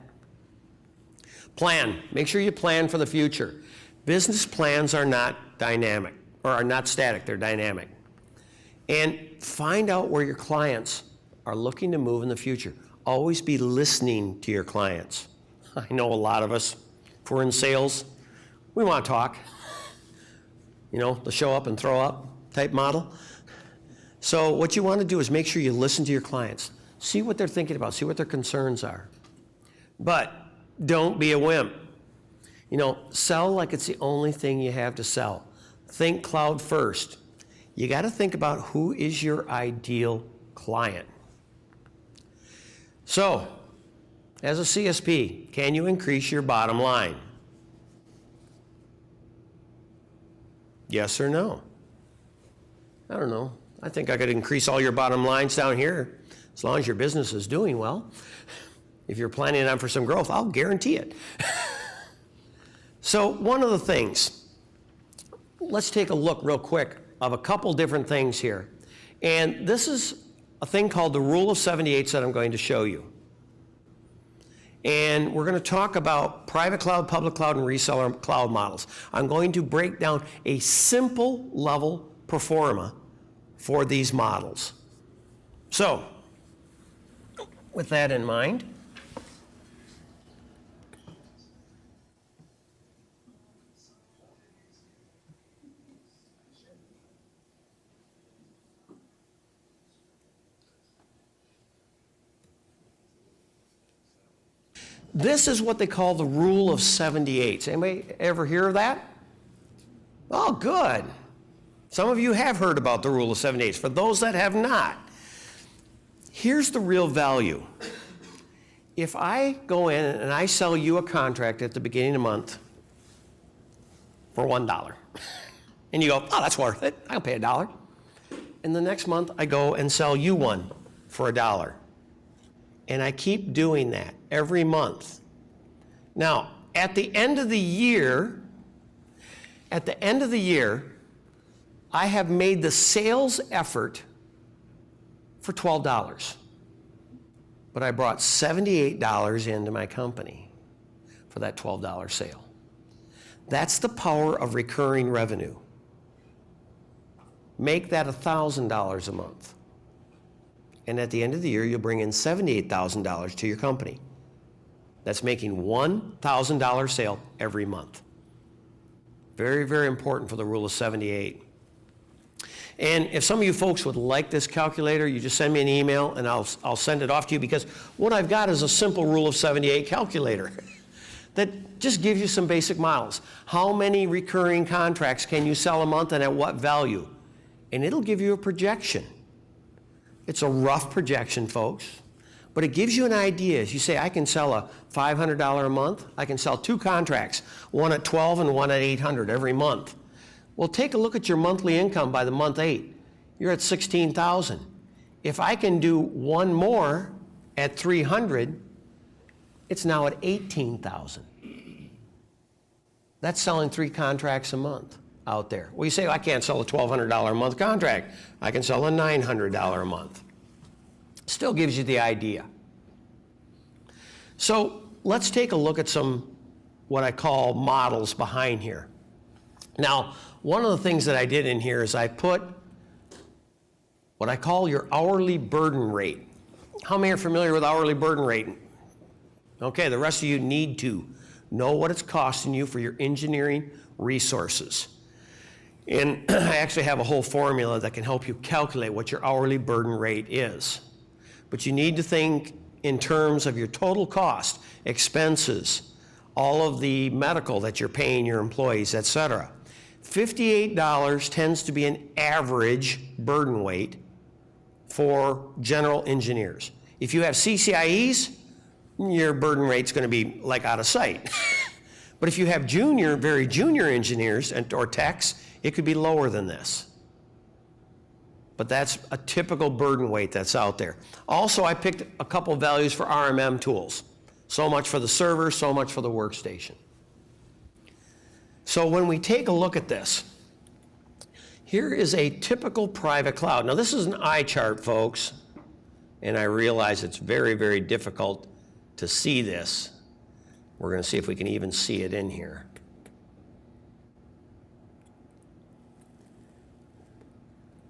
Plan. Make sure you plan for the future. Business plans are not dynamic, or are not static, they're dynamic. And find out where your clients are looking to move in the future. Always be listening to your clients. I know a lot of us, if we're in sales, we want to talk. The show up and throw up type model. So what you want to do is make sure you listen to your clients. See what they're thinking about, see what their concerns are. But don't be a wimp. Sell like it's the only thing you have to sell. Think cloud first. You got to think about who is your ideal client. So, as a CSP, can you increase your bottom line? Yes or no? I don't know. I think I could increase all your bottom lines down here as long as your business is doing well. If you're planning on for some growth, I'll guarantee it. So one of the things, let's take a look real quick of a couple different things here. And this is a thing called the Rule of 78 that I'm going to show you. And we're going to talk about private cloud, public cloud, and reseller cloud models. I'm going to break down a simple level pro forma for these models. So, with that in mind, this is what they call the Rule of 78. Anybody ever hear of that? Oh, good. Some of you have heard about the Rule of 78. For those that have not, here's the real value. If I go in and I sell you a contract at the beginning of the month for $1, and you go, oh, that's worth it, I'll pay $1. And the next month I go and sell you one for $1. And I keep doing that every month. Now, at the end of the year, I have made the sales effort for $12. But I brought $78 into my company for that $12 sale. That's the power of recurring revenue. Make that $1,000 a month. And at the end of the year, you'll bring in $78,000 to your company. That's making $1,000 sale every month. Very, very important for the Rule of 78. And if some of you folks would like this calculator, you just send me an email and I'll send it off to you, because what I've got is a simple Rule of 78 calculator that just gives you some basic models. How many recurring contracts can you sell a month and at what value? And it'll give you a projection. It's a rough projection, folks, but it gives you an idea. As you say, I can sell a $500 a month. I can sell 2 contracts, one at $12 and one at $800 every month. Well, take a look at your monthly income by the month 8. You're at $16,000. If I can do one more at $300, it's now at $18,000. That's selling 3 contracts a month out there. Well, you say, I can't sell a $1,200 a month contract. I can sell a $900 a month. Still gives you the idea. So let's take a look at some what I call models behind here. Now, one of the things that I did in here is I put what I call your hourly burden rate. How many are familiar with hourly burden rate? Okay, the rest of you need to know what it's costing you for your engineering resources. And I actually have a whole formula that can help you calculate what your hourly burden rate is. But you need to think in terms of your total cost, expenses, all of the medical that you're paying your employees, etc. $58 tends to be an average burden weight for general engineers. If you have CCIEs, your burden rate's going to be like out of sight. But if you have junior, very junior engineers or techs, it could be lower than this. But that's a typical burden weight that's out there. Also, I picked a couple values for RMM tools. So much for the server, so much for the workstation. So when we take a look at this, here is a typical private cloud. Now this is an eye chart, folks, and I realize it's very, very difficult to see this. We're going to see if we can even see it in here.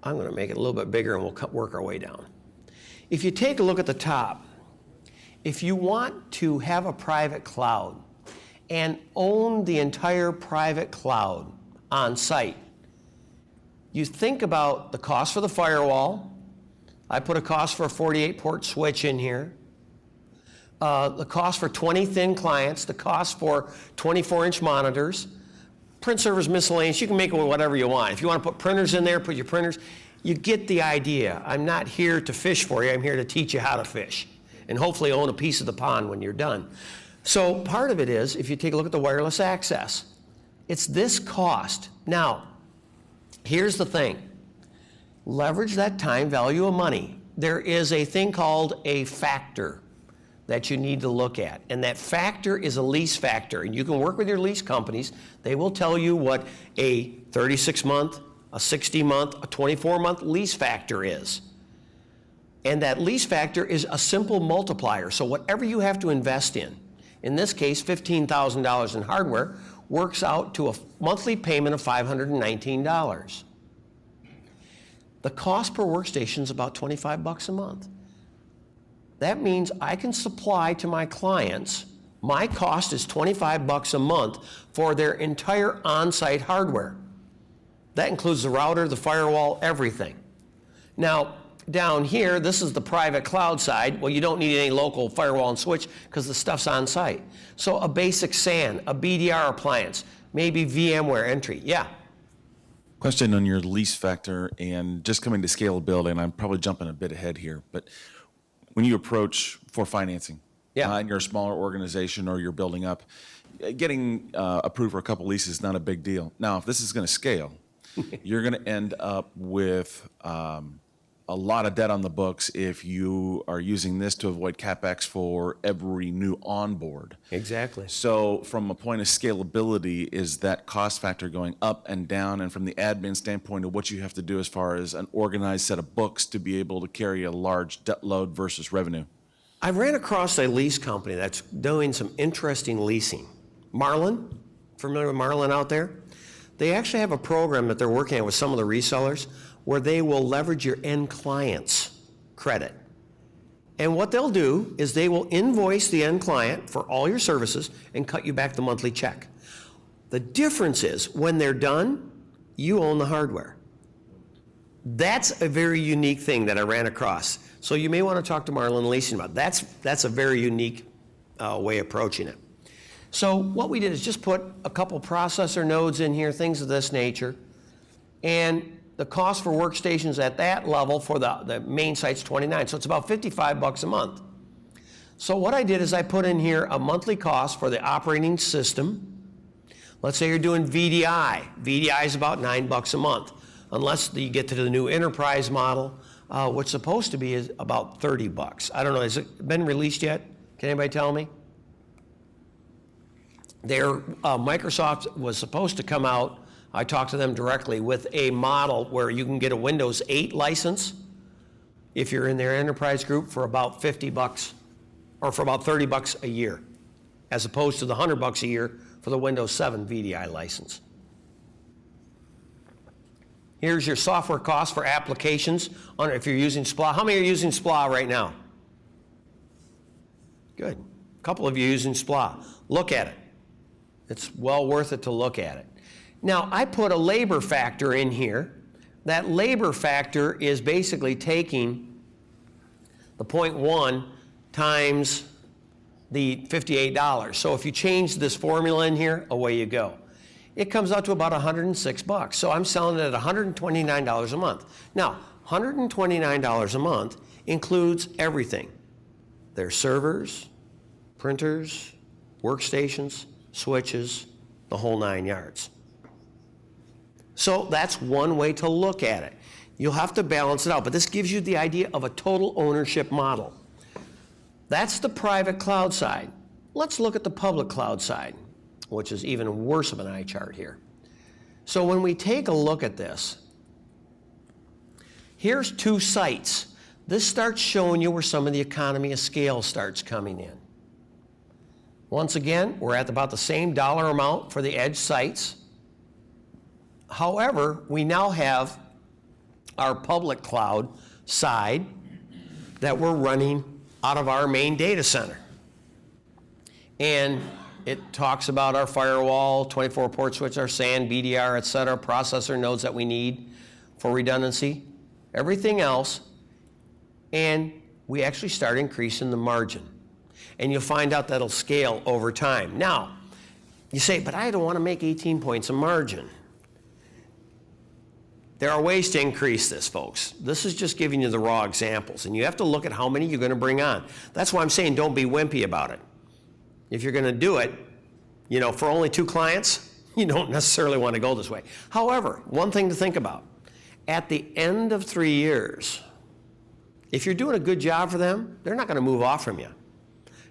I'm going to make it a little bit bigger and we'll work our way down. If you take a look at the top, if you want to have a private cloud and own the entire private cloud on site, you think about the cost for the firewall. I put a cost for a 48-port switch in here. The cost for 20 thin clients, the cost for 24-inch monitors, print servers miscellaneous. You can make it with whatever you want. If you want to put printers in there, put your printers. You get the idea. I'm not here to fish for you. I'm here to teach you how to fish. and hopefully own a piece of the pond when you're done. So part of it is, if you take a look at the wireless access, it's this cost. Now, here's the thing. Leverage that time value of money. There is a thing called a factor that you need to look at, and that factor is a lease factor, and you can work with your lease companies. They will tell you what a 36-month, a 60-month, a 24-month lease factor is. And that lease factor is a simple multiplier. So whatever you have to invest in this case, $15,000 in hardware, works out to a monthly payment of $519. The cost per workstation is about $25 a month. That means I can supply to my clients, my cost is $25 a month for their entire on-site hardware. That includes the router, the firewall, everything. Now, down here, this is the private cloud side. Well, you don't need any local firewall and switch because the stuff's on site. So a basic SAN, a BDR appliance, maybe VMware entry. Yeah. Question on your lease factor and just coming to scalability, and I'm probably jumping a bit ahead here, but when you approach for financing, and you're a smaller organization or you're building up, getting approved for a couple leases is not a big deal. Now, if this is going to scale, you're going to end up with a lot of debt on the books if you are using this to avoid CapEx for every new onboard. Exactly. So from a point of scalability, is that cost factor going up and down? And from the admin standpoint of what you have to do as far as an organized set of books to be able to carry a large debt load versus revenue? I ran across a lease company that's doing some interesting leasing. Marlin, familiar with Marlin out there? They actually have a program that they're working on with some of the resellers where they will leverage your end client's credit. And what they'll do is they will invoice the end client for all your services and cut you back the monthly check. The difference is when they're done, you own the hardware. That's a very unique thing that I ran across. So you may want to talk to Marlin Leasing about it. That's a very unique way of approaching it. So what we did is just put a couple processor nodes in here, things of this nature, and the cost for workstations at that level for the main site's $29, so it's about $55 a month. So what I did is I put in here a monthly cost for the operating system. Let's say you're doing VDI. VDI is about $9 a month, unless you get to the new enterprise model, what's supposed to be is about $30. I don't know, has it been released yet? Can anybody tell me? Microsoft was supposed to come out, I talked to them directly, with a model where you can get a Windows 8 license if you're in their enterprise group for about $50 or for about $30 a year, as opposed to the $100 a year for the Windows 7 VDI license. Here's your software cost for applications if you're using SPLA. How many are using SPLA right now? Good. A couple of you using SPLA. Look at it. It's well worth it to look at it. Now, I put a labor factor in here. That labor factor is basically taking the 0.1 times the $58. So if you change this formula in here, away you go. It comes out to about $106. So I'm selling it at $129 a month. Now, $129 a month includes everything. Their servers, printers, workstations, switches, the whole 9 yards. So that's one way to look at it. You'll have to balance it out, but this gives you the idea of a total ownership model. That's the private cloud side. Let's look at the public cloud side, which is even worse of an eye chart here. So when we take a look at this, here's two sites. This starts showing you where some of the economy of scale starts coming in. Once again, we're at about the same dollar amount for the edge sites. However, we now have our public cloud side that we're running out of our main data center. And it talks about our firewall, 24 port switch, our SAN, BDR, et cetera, processor nodes that we need for redundancy, everything else, and we actually start increasing the margin. And you'll find out that'll scale over time. Now, you say, but I don't want to make 18 points of margin. There are ways to increase this, folks. This is just giving you the raw examples, and you have to look at how many you're going to bring on. That's why I'm saying don't be wimpy about it. If you're going to do it, you know, for only 2 clients, you don't necessarily want to go this way. However, one thing to think about, at the end of 3 years, if you're doing a good job for them, they're not going to move off from you.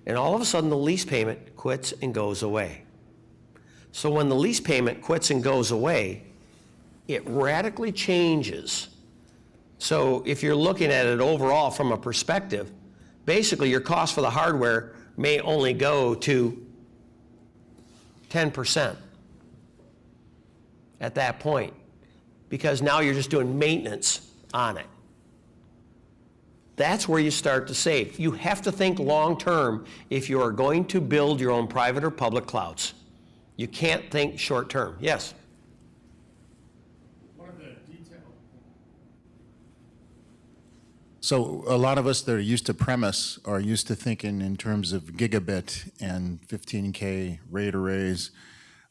And all of a sudden, the lease payment quits and goes away. So when the lease payment quits and goes away, it radically changes. So if you're looking at it overall from a perspective, basically your cost for the hardware may only go to 10% at that point, because now you're just doing maintenance on it. That's where you start to save. You have to think long-term if you are going to build your own private or public clouds. You can't think short-term. Yes? So a lot of us that are used to premise are used to thinking in terms of gigabit and 15K rate arrays,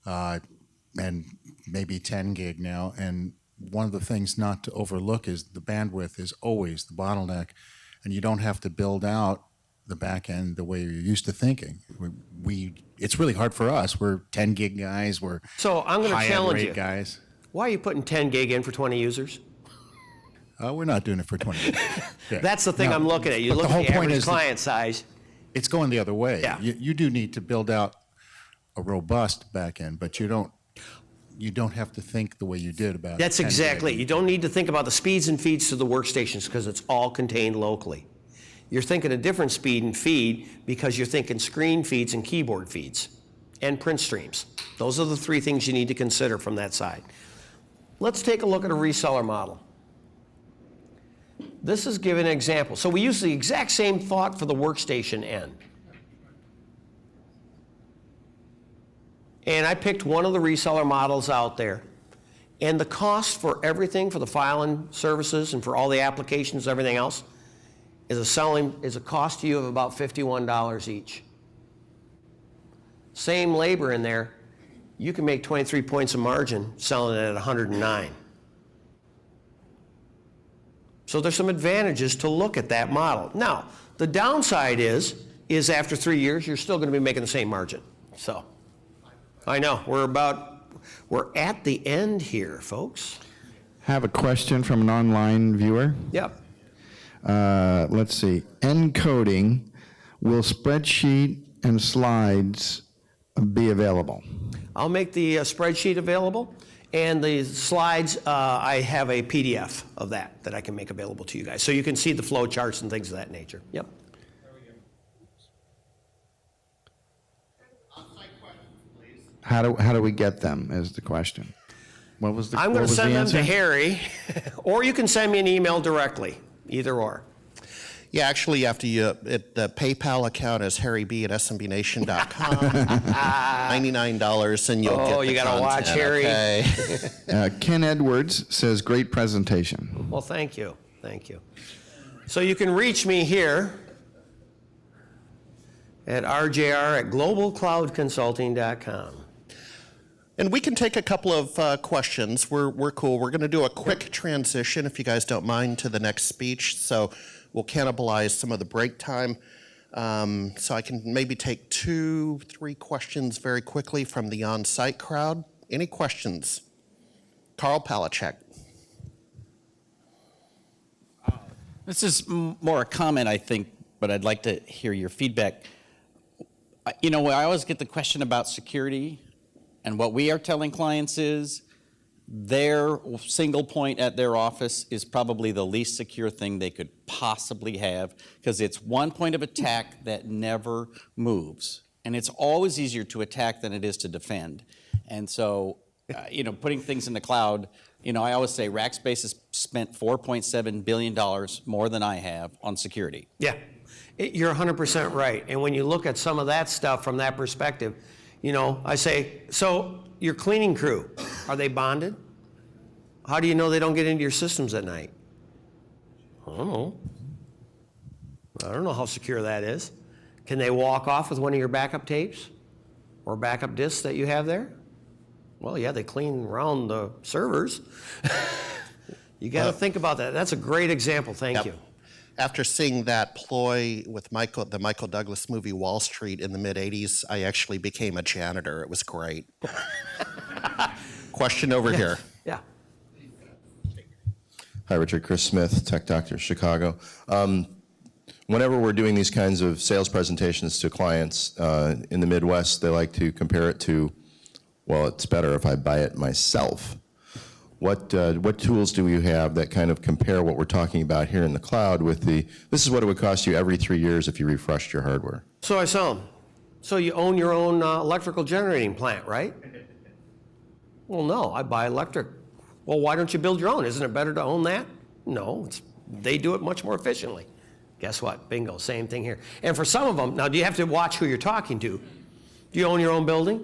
and maybe 10 gig now. And one of the things not to overlook is the bandwidth is always the bottleneck, and you don't have to build out the back end the way you're used to thinking. It's really hard for us. We're 10 gig guys. We're So I'm going to high-end challenge rate you. guys. Why are you putting 10 gig in for 20 users? We're not doing it for 20 years. Yeah. That's the thing No, I'm looking at. You but look the at whole the point average is that client size. it's going the other way. Yeah. You do need to build out a robust back end, but you don't have to think the way you did about That's 10 exactly it. gig. You don't need to think about the speeds and feeds to the workstations because it's all contained locally. You're thinking a different speed and feed because you're thinking screen feeds and keyboard feeds and print streams. Those are the 3 things you need to consider from that side. Let's take a look at a reseller model. This is giving an example. So we use the exact same thought for the workstation end. And I picked one of the reseller models out there. And the cost for everything, for the filing services and for all the applications, everything else, is a cost to you of about $51 each. Same labor in there, you can make 23 points of margin selling it at 109. So there's some advantages to look at that model. Now, the downside is after 3 years, you're still going to be making the same margin. So, I know, we're at the end here, folks. Have a question from an online viewer. Yep. Let's see. Encoding, will spreadsheet and slides be available? I'll make the spreadsheet available, and the slides, I have a PDF of that I can make available to you guys. So you can see the flow charts and things of that nature. Yep. How do we get them is the question. What was the I'm what going to was the send them to answer? Harry, or you can send me an email directly, either or. Yeah, actually, the PayPal account is harryb@smbnation.com. $99, and you'll get the you got to watch content, Harry. okay? Ken Edwards says, great presentation. Well, thank you. Thank you. So you can reach me here at rjr@globalcloudconsulting.com. And we can take a couple of questions. We're cool. We're going to do a quick transition, if you guys don't mind, to the next speech. So we'll cannibalize some of the break time. So I can maybe take 2-3 questions very quickly from the on-site crowd. Any questions? Carl Palachek. This is more a comment, I think, but I'd like to hear your feedback. You know, I always get the question about security, and what we are telling clients is their single point at their office is probably the least secure thing they could possibly have, because it's one point of attack that never moves. And it's always easier to attack than it is to defend. And so, you know, putting things in the cloud, you know, I always say Rackspace has spent $4.7 billion more than I have on security. Yeah, you're 100% right. And when you look at some of that stuff from that perspective, you know, I say, so your cleaning crew, are they bonded? How do you know they don't get into your systems at night? I don't know. I don't know how secure that is. Can they walk off with one of your backup tapes or backup disks that you have there? Well, yeah, they clean around the servers. You got to think about that. That's a great example. Thank Yep. you. After seeing that ploy with the Michael Douglas movie Wall Street in the mid-'80s, I actually became a janitor. It was great. Question over here. Yeah. Hi, Richard. Chris Smith, Tech Doctor, Chicago. Whenever we're doing these kinds of sales presentations to clients in the Midwest, they like to compare it to, well, it's better if I buy it myself. What tools do you have that kind of compare what we're talking about here in the cloud with this is what it would cost you every 3 years if you refreshed your hardware? So I sell them. So you own your own electrical generating plant, right? Well, no, I buy electric. Well, why don't you build your own? Isn't it better to own that? No, they do it much more efficiently. Guess what? Bingo, same thing here. And for some of them, now do you have to watch who you're talking to? Do you own your own building?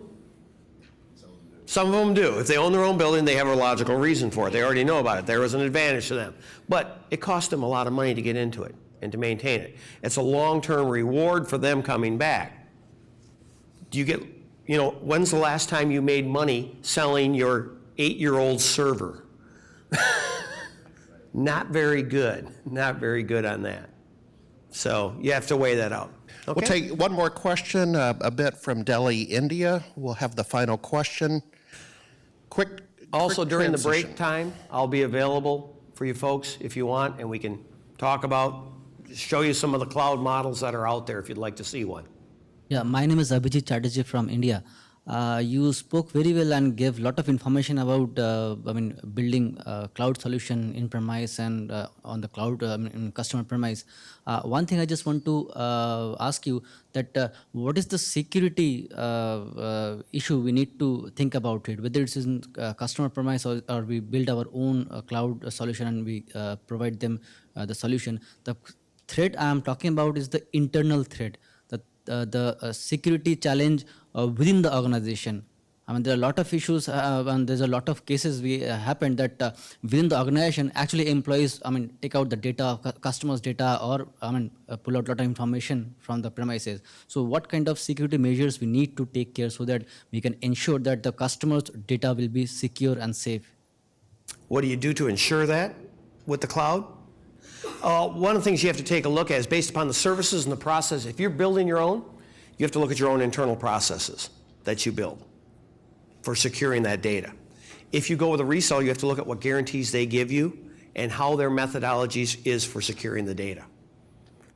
Some of them do. If they own their own building, they have a logical reason for it. They already know about it. There was an advantage to them. But it cost them a lot of money to get into it and to maintain it. It's a long-term reward for them coming back. Do you get, when's the last time you made money selling your 8-year-old server? Not very good. Not very good on that. So you have to weigh that out. Okay? We'll take one more question, a bit from Delhi, India. We'll have the final question. Quick Also, during the transition. break time, I'll be available for you folks if you want, and we can talk about, show you some of the cloud models that are out there if you'd like to see one. Yeah, my name is Abhijit Chatterjee from India. You spoke very well and gave a lot of information about, building a cloud solution in premise and on the cloud in customer premise. One thing I just want to ask you that what is the security issue we need to think about it, whether it's in customer premise or we build our own cloud solution and we provide them the solution. The threat I am talking about is the internal threat. The security challenge within the organization. I mean, there are a lot of issues and there's a lot of cases happened that within the organization, actually employees, take out the data, customers' data, or pull out a lot of information from the premises. So what kind of security measures we need to take care so that we can ensure that the customers' data will be secure and safe? What do you do to ensure that with the cloud? One of the things you have to take a look at is based upon the services and the process. If you're building your own, you have to look at your own internal processes that you build for securing that data. If you go with a reseller, you have to look at what guarantees they give you and how their methodologies is for securing the data.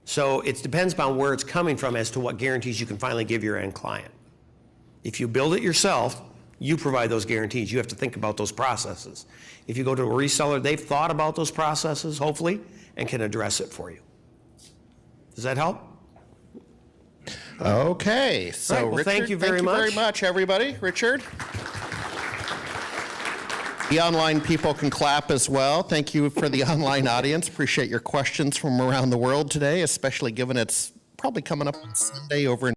So it depends upon where it's coming from as to what guarantees you can finally give your end client. If you build it yourself, you provide those guarantees. You have to think about those processes. If you go to a reseller, they've thought about those processes, hopefully, and can address it for you. Does that help? Okay, so All right, well, Richard, thank you very much. everybody. Richard? The online people can clap as well. Thank you for the online audience. Appreciate your questions from around the world today, especially given it's probably coming up on Sunday over in